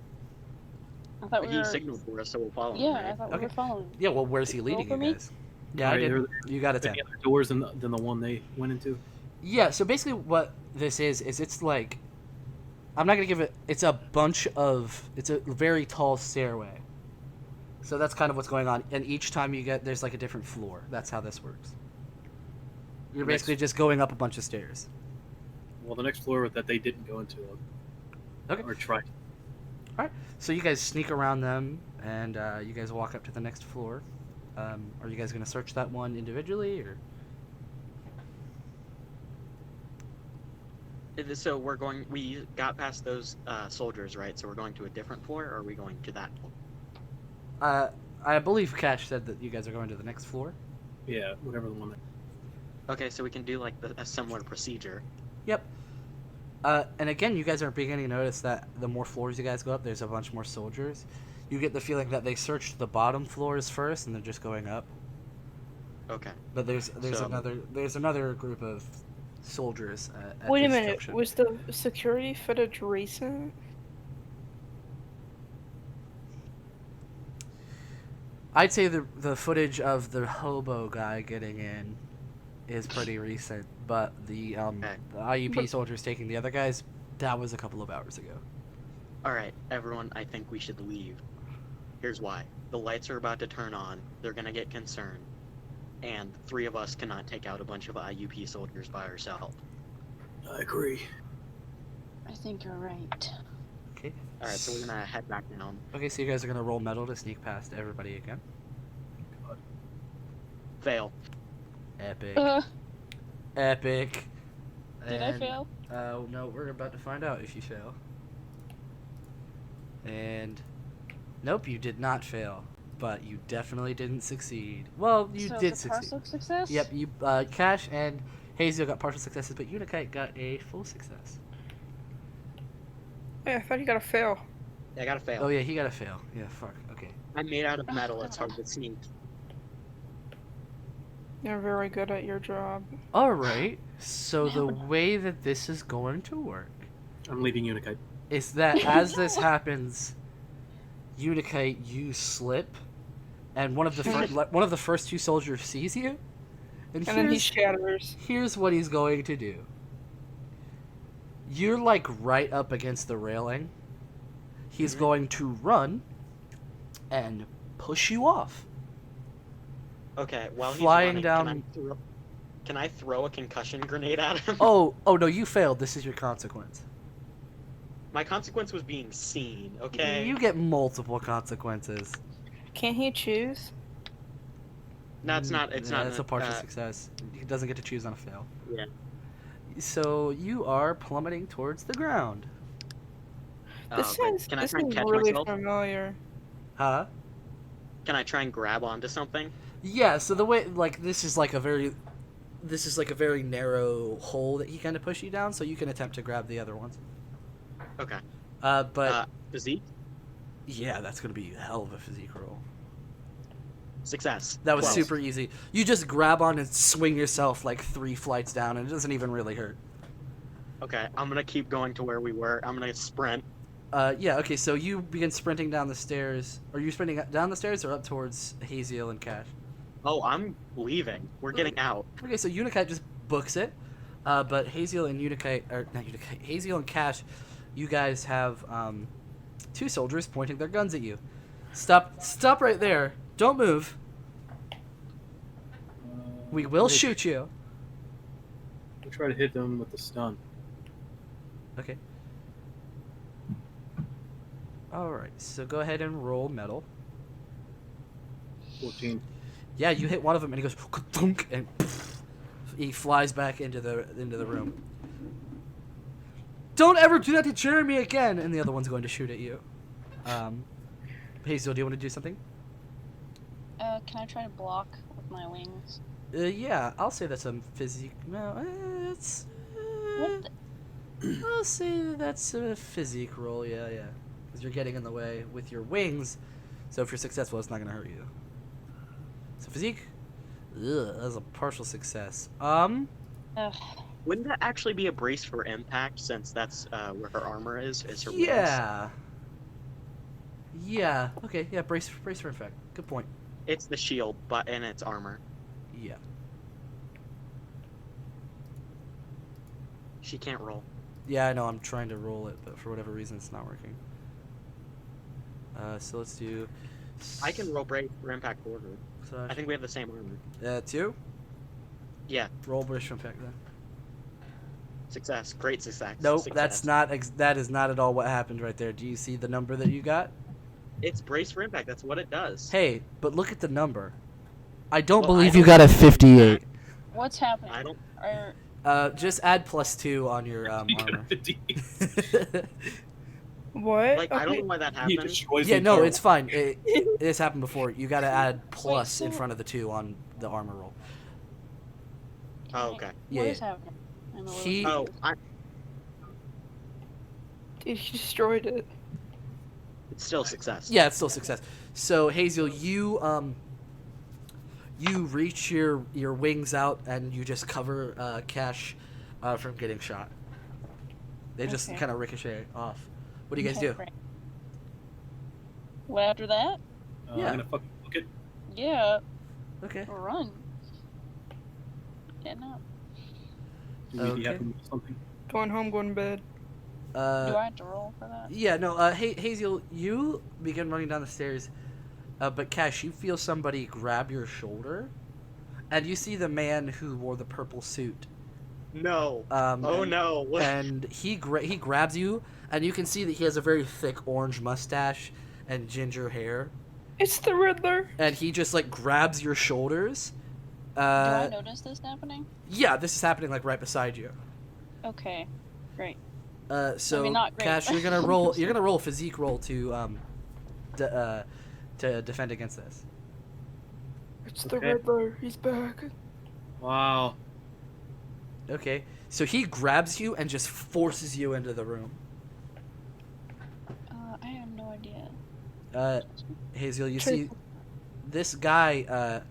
I thought we He were. signaled for us, so we'll follow him. Yeah, Right? I thought we Okay. were following. Yeah, well, where's he leading for you me? guys? Yeah, I Alright, did. are You got a 10. Any other doors than the one they went into? Yeah, so basically what this is it's like, I'm not going to give it, it's a very tall stairway. So that's kind of what's going on. And each time there's like a different floor. That's how this works. You're Next- basically just going up a bunch of stairs. Well, the next floor that they didn't go into. Okay. Or tried. So you guys sneak around them, and you guys walk up to the next floor. Are you guys going to search that one individually, or? So we got past those soldiers, right? So we're going to a different floor, or are we going to that floor? I believe Cash said that you guys are going to the next floor. Yeah, whatever the one that... Okay, so we can do like a similar procedure. Yep. And again, you guys are beginning to notice that the more floors you guys go up, there's a bunch more soldiers. You get the feeling that they searched the bottom floors first, and they're just going up. Okay. But there's So- another group of soldiers. At Wait a this minute. junction. Was the security footage recent? I'd say the footage of the hobo guy getting in is pretty recent, but the IUP soldiers taking the other guys, that was a couple of hours ago. All right, everyone. I think we should leave. Here's why: the lights are about to turn on. They're gonna get concerned, and 3 of us cannot take out a bunch of IUP soldiers by ourselves. I agree. I think you're right. Okay. All right, so we're gonna head back down. Okay, so you guys are gonna roll metal to sneak past everybody again. Fail. Epic. Uh, Epic. did I fail? No, we're about to find out if you fail. And nope, you did not fail, but you definitely didn't succeed. Well, you So did it's a succeed. partial success? Yep, you Cash and Hazel got partial successes, but Unikite got a full success. Hey, I thought you got to fail. Yeah, I gotta fail. Oh yeah, he got a fail. Yeah, fuck. Okay. I'm made out of metal. It's hard to sneak. You're very good at your job. All right. So the way that this is going to work I'm leaving Unikite. is that as this happens, Unikite, you slip, and one of the first two soldiers sees you, and And then he shatters. here's what he's going to do. You're like right up against the railing. He's going to run and push you off. Okay, while Flying he's running, can I throw a concussion grenade at him? Oh no, you failed. This is your consequence. My consequence was being seen, okay? You get multiple consequences. Can't he choose? No, it's not. It's not. It's a partial success. He doesn't get to choose on a fail. Yeah. So you are plummeting towards the ground. This Okay. is Can I this try and is catch really myself? familiar. Huh? Can I try and grab onto something? Yeah, so the way, like, this is like a very narrow hole that he kind of pushed you down, so you can attempt to grab the other ones. Okay. But Physique? yeah, that's gonna be a hell of a physique roll. Success. That was 12. super easy. You just grab on and swing yourself like 3 flights down, and it doesn't even really hurt. Okay, I'm gonna keep going to where we were. I'm gonna sprint. Yeah, okay, so you begin sprinting down the stairs. Are you sprinting down the stairs or up towards Haziel and Cash? Oh, I'm leaving. We're getting out. Okay, so Unikite just books it, but Haziel and Haziel and Cash, you guys have 2 soldiers pointing their guns at you. Stop right there. Don't move. We will shoot you. We'll try to hit them with the stun. Okay. Alright, so go ahead and roll metal. 14. Yeah, you hit one of them and he goes ka-thunk, and he flies back into the room. Don't ever do that to Jeremy again! And the other one's going to shoot at you. Hazel, do you want to do something? Can I try to block with my wings? Yeah, I'll say that's a physique. No, it's. What I'll say that's a physique roll. Yeah. Because you're getting in the way with your wings, so if you're successful, it's not gonna hurt you. So physique. Ugh, that's a partial success. Ugh. Wouldn't that actually be a brace for impact, since that's where her armor is her wings? Yeah. Yeah. Okay. Yeah. Brace for effect. Good point. It's the shield, but in its armor. Yeah. She can't roll. Yeah, I know. I'm trying to roll it, but for whatever reason, it's not working. So let's do. I can roll brace for impact order. So I think we have the same armor. 2. Yeah. Roll brace for impact then. Success. Great success. Nope, Success. that's not. That is not at all what happened right there. Do you see the number that you got? It's brace for impact. That's what it does. Hey, but look at the number. I don't Well, believe I you don't got a believe 58. What's happening? I don't. Just add +2 on your armor. What? Like, I don't know why that He happened. destroys Yeah, the no, entire- it's fine. It has happened before. You got to add plus so- in front of the 2 on the armor roll. Oh, okay. Yeah, What is yeah. happening? I'm a little He- Oh, Dude, he destroyed it. it's still a success. Yeah, it's still a success. So Hazel, you reach your wings out and you just cover Cash from getting shot. They just Okay. kind of ricochet off. What do you guys Okay, do? great. Well, after that, Yeah. I'm gonna fucking book it. yeah, Okay. run. Getting up. Do we Okay. have to do something? Going home, going to bed. Do I have to roll for that? Yeah, no, Hazel, you begin running down the stairs, but Cash, you feel somebody grab your shoulder, and you see the man who wore the purple suit. No. Oh no. And he grabs you, and you can see that he has a very thick orange mustache and ginger hair, It's the Riddler. and he just like grabs your shoulders, Do I notice this happening? Yeah, this is happening like right beside you. Okay, great. So I mean, not great. Cash, you're gonna roll. You're gonna roll a physique roll to defend against this. It's the Okay. Riddler. He's back. Wow. Okay, so he grabs you and just forces you into the room. I have no idea. Hazel, you see this guy.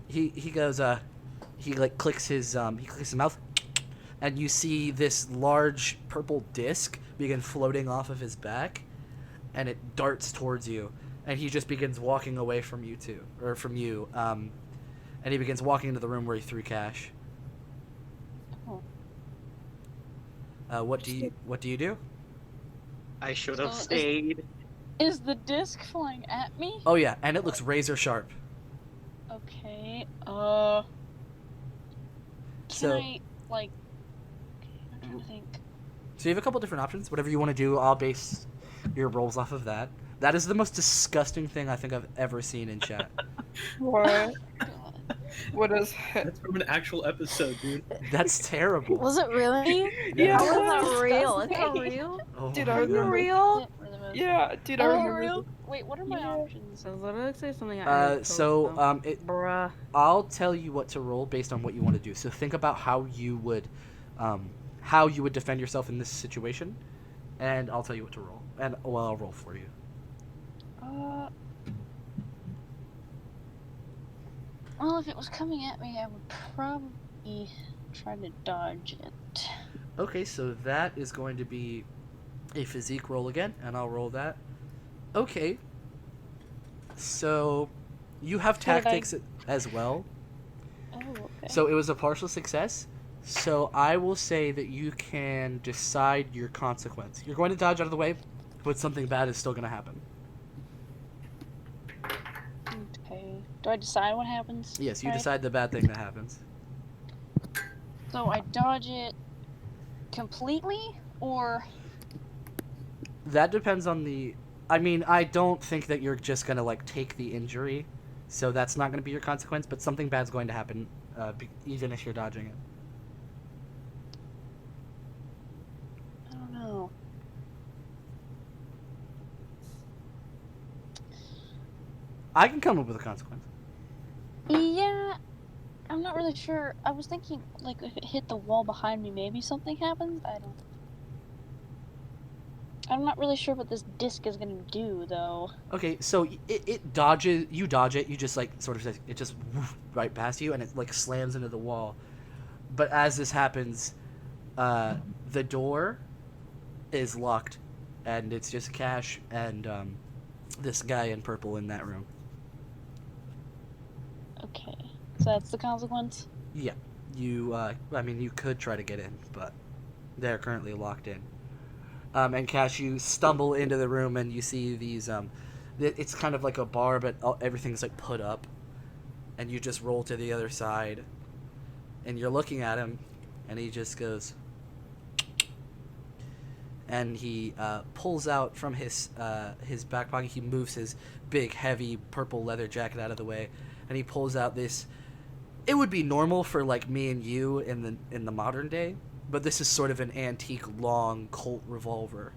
He goes. He like clicks his mouth, and you see this large purple disc begin floating off of his back, and it darts towards you, and he just begins walking away from you and he begins walking into the room where he threw Cash. Oh. What do you do? I should have So stayed. Is the disc flying at me? Oh yeah, and it looks razor sharp. Okay. Can So- I like? Okay, I'm trying to think. So you have a couple different options. Whatever you want to do, I'll base your rolls off of that. That is the most disgusting thing I think I've ever seen in chat. What? God. What is it? That's from an actual episode, dude. That's terrible. Was it really? Yeah. How What? was that real? It's not real. Oh Dude, my I God. remember. Real? Yeah, dude, I Oh, remember. real? Wait, what are my Yeah. options? So literally say something. I bruh. I'll tell you what to roll based on what you want to do. So think about how you would defend yourself in this situation, and I'll tell you what to roll. And well, I'll roll for you. Well, if it was coming at me, I would probably try to dodge it. Okay, so that is going to be a physique roll again, and I'll roll that. Okay. So you have What did I- tactics as well. Oh, okay. So it was a partial success. So I will say that you can decide your consequence. You're going to dodge out of the way, but something bad is still going to happen. Okay. Do I decide what happens? Yes, you Right? decide the bad thing that happens. So I dodge it completely, or That depends on the... I mean, I don't think that you're just going to, like, take the injury. So that's not going to be your consequence, but something bad's going to happen, even if you're dodging it. I don't know. I can come up with a consequence. Yeah, I'm not really sure. I was thinking, like, if it hit the wall behind me, maybe something happens. I'm not really sure what this disc is gonna do, though. Okay, so it dodges... You dodge it, you just, like, sort of... It just woof right past you, and it, like, slams into the wall. But as this happens, the door is locked, and it's just Cash and this guy in purple in that room. Okay, so that's the consequence. Yeah, you. I mean, you could try to get in, but they're currently locked in. And Cash, you stumble into the room and you see these. It's kind of like a bar, but everything's like put up, and you just roll to the other side, and you're looking at him, and he just goes. And he pulls out from his back pocket. He moves his big, heavy purple leather jacket out of the way, and he pulls out this. It would be normal for like me and you in the modern day, but this is sort of an antique, long Colt revolver.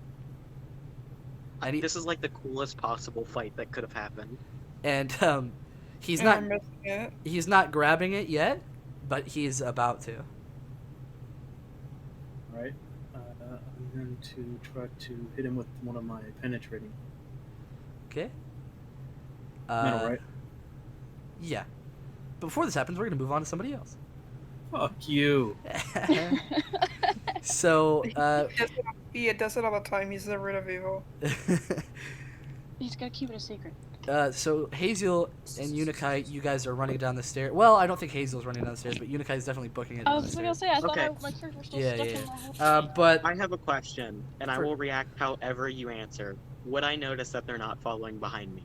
And This is like the coolest possible fight that could have happened. and he's Yeah, not I'm missing it. he's not grabbing it yet, but he's about to. Alright. I'm going to try to hit him with one of my penetrating. Okay. Metal, right? Yeah. But before this happens, we're gonna move on to somebody else. Fuck you. So, He does it all the time. He's the root of evil. You just gotta keep it a secret. so Hazel and Unikai, you guys are running down the stairs. Well, I don't think Hazel's running down the stairs, but Unikai is definitely booking it I down was the just gonna stairs. say, I Okay. thought my character was still Yeah, stuck yeah. in the whole But I have a question, and I For- will react however you answer. Would I notice that they're not following behind me?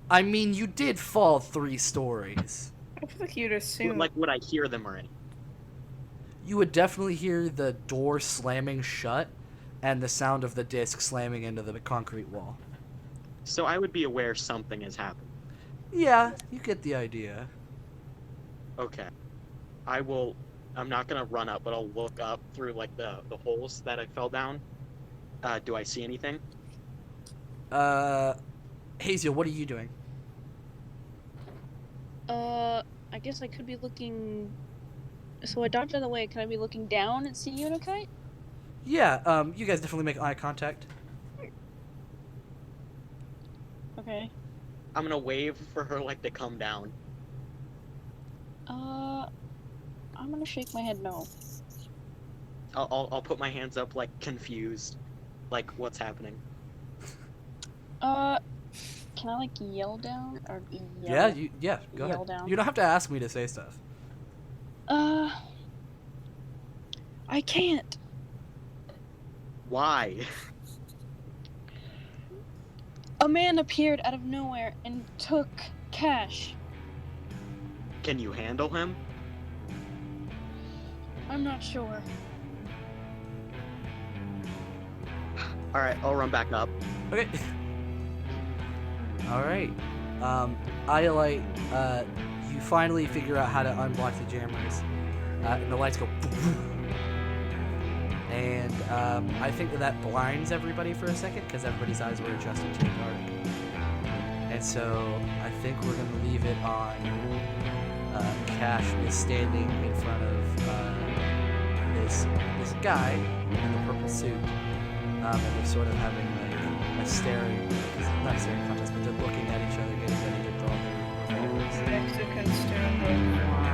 I mean, you did fall 3 stories. I feel like you'd assume. Like, would I hear them already? You would definitely hear the door slamming shut and the sound of the disc slamming into the concrete wall. So I would be aware something has happened. Yeah, you get the idea. Okay. I'm not gonna run up, but I'll look up through like the holes that I fell down. Do I see anything? Hazel, what are you doing? I guess I could be looking. So I dodged out of the way. Can I be looking down and see Unikite? Yeah, you guys definitely make eye contact. Okay. I'm gonna wave for her like to come down. I'm gonna shake my head no. I'll put my hands up like confused, like what's happening. Can I like yell down or Yeah, go yell ahead. down? You don't have to ask me to say stuff. I can't. Why? A man appeared out of nowhere and took cash. Can you handle him? I'm not sure. All right, I'll run back up. Okay. All right. Iolite, you finally figure out how to unblock the jammers, and the lights go. And I think that blinds everybody for a second because everybody's eyes were adjusted to the dark. And so I think we're gonna leave it on. Cash is standing in front of this guy in the purple suit, and they're sort of having like a staring, not a staring contest, but they're looking at each other, getting ready to draw their revolvers. Mexican standoff.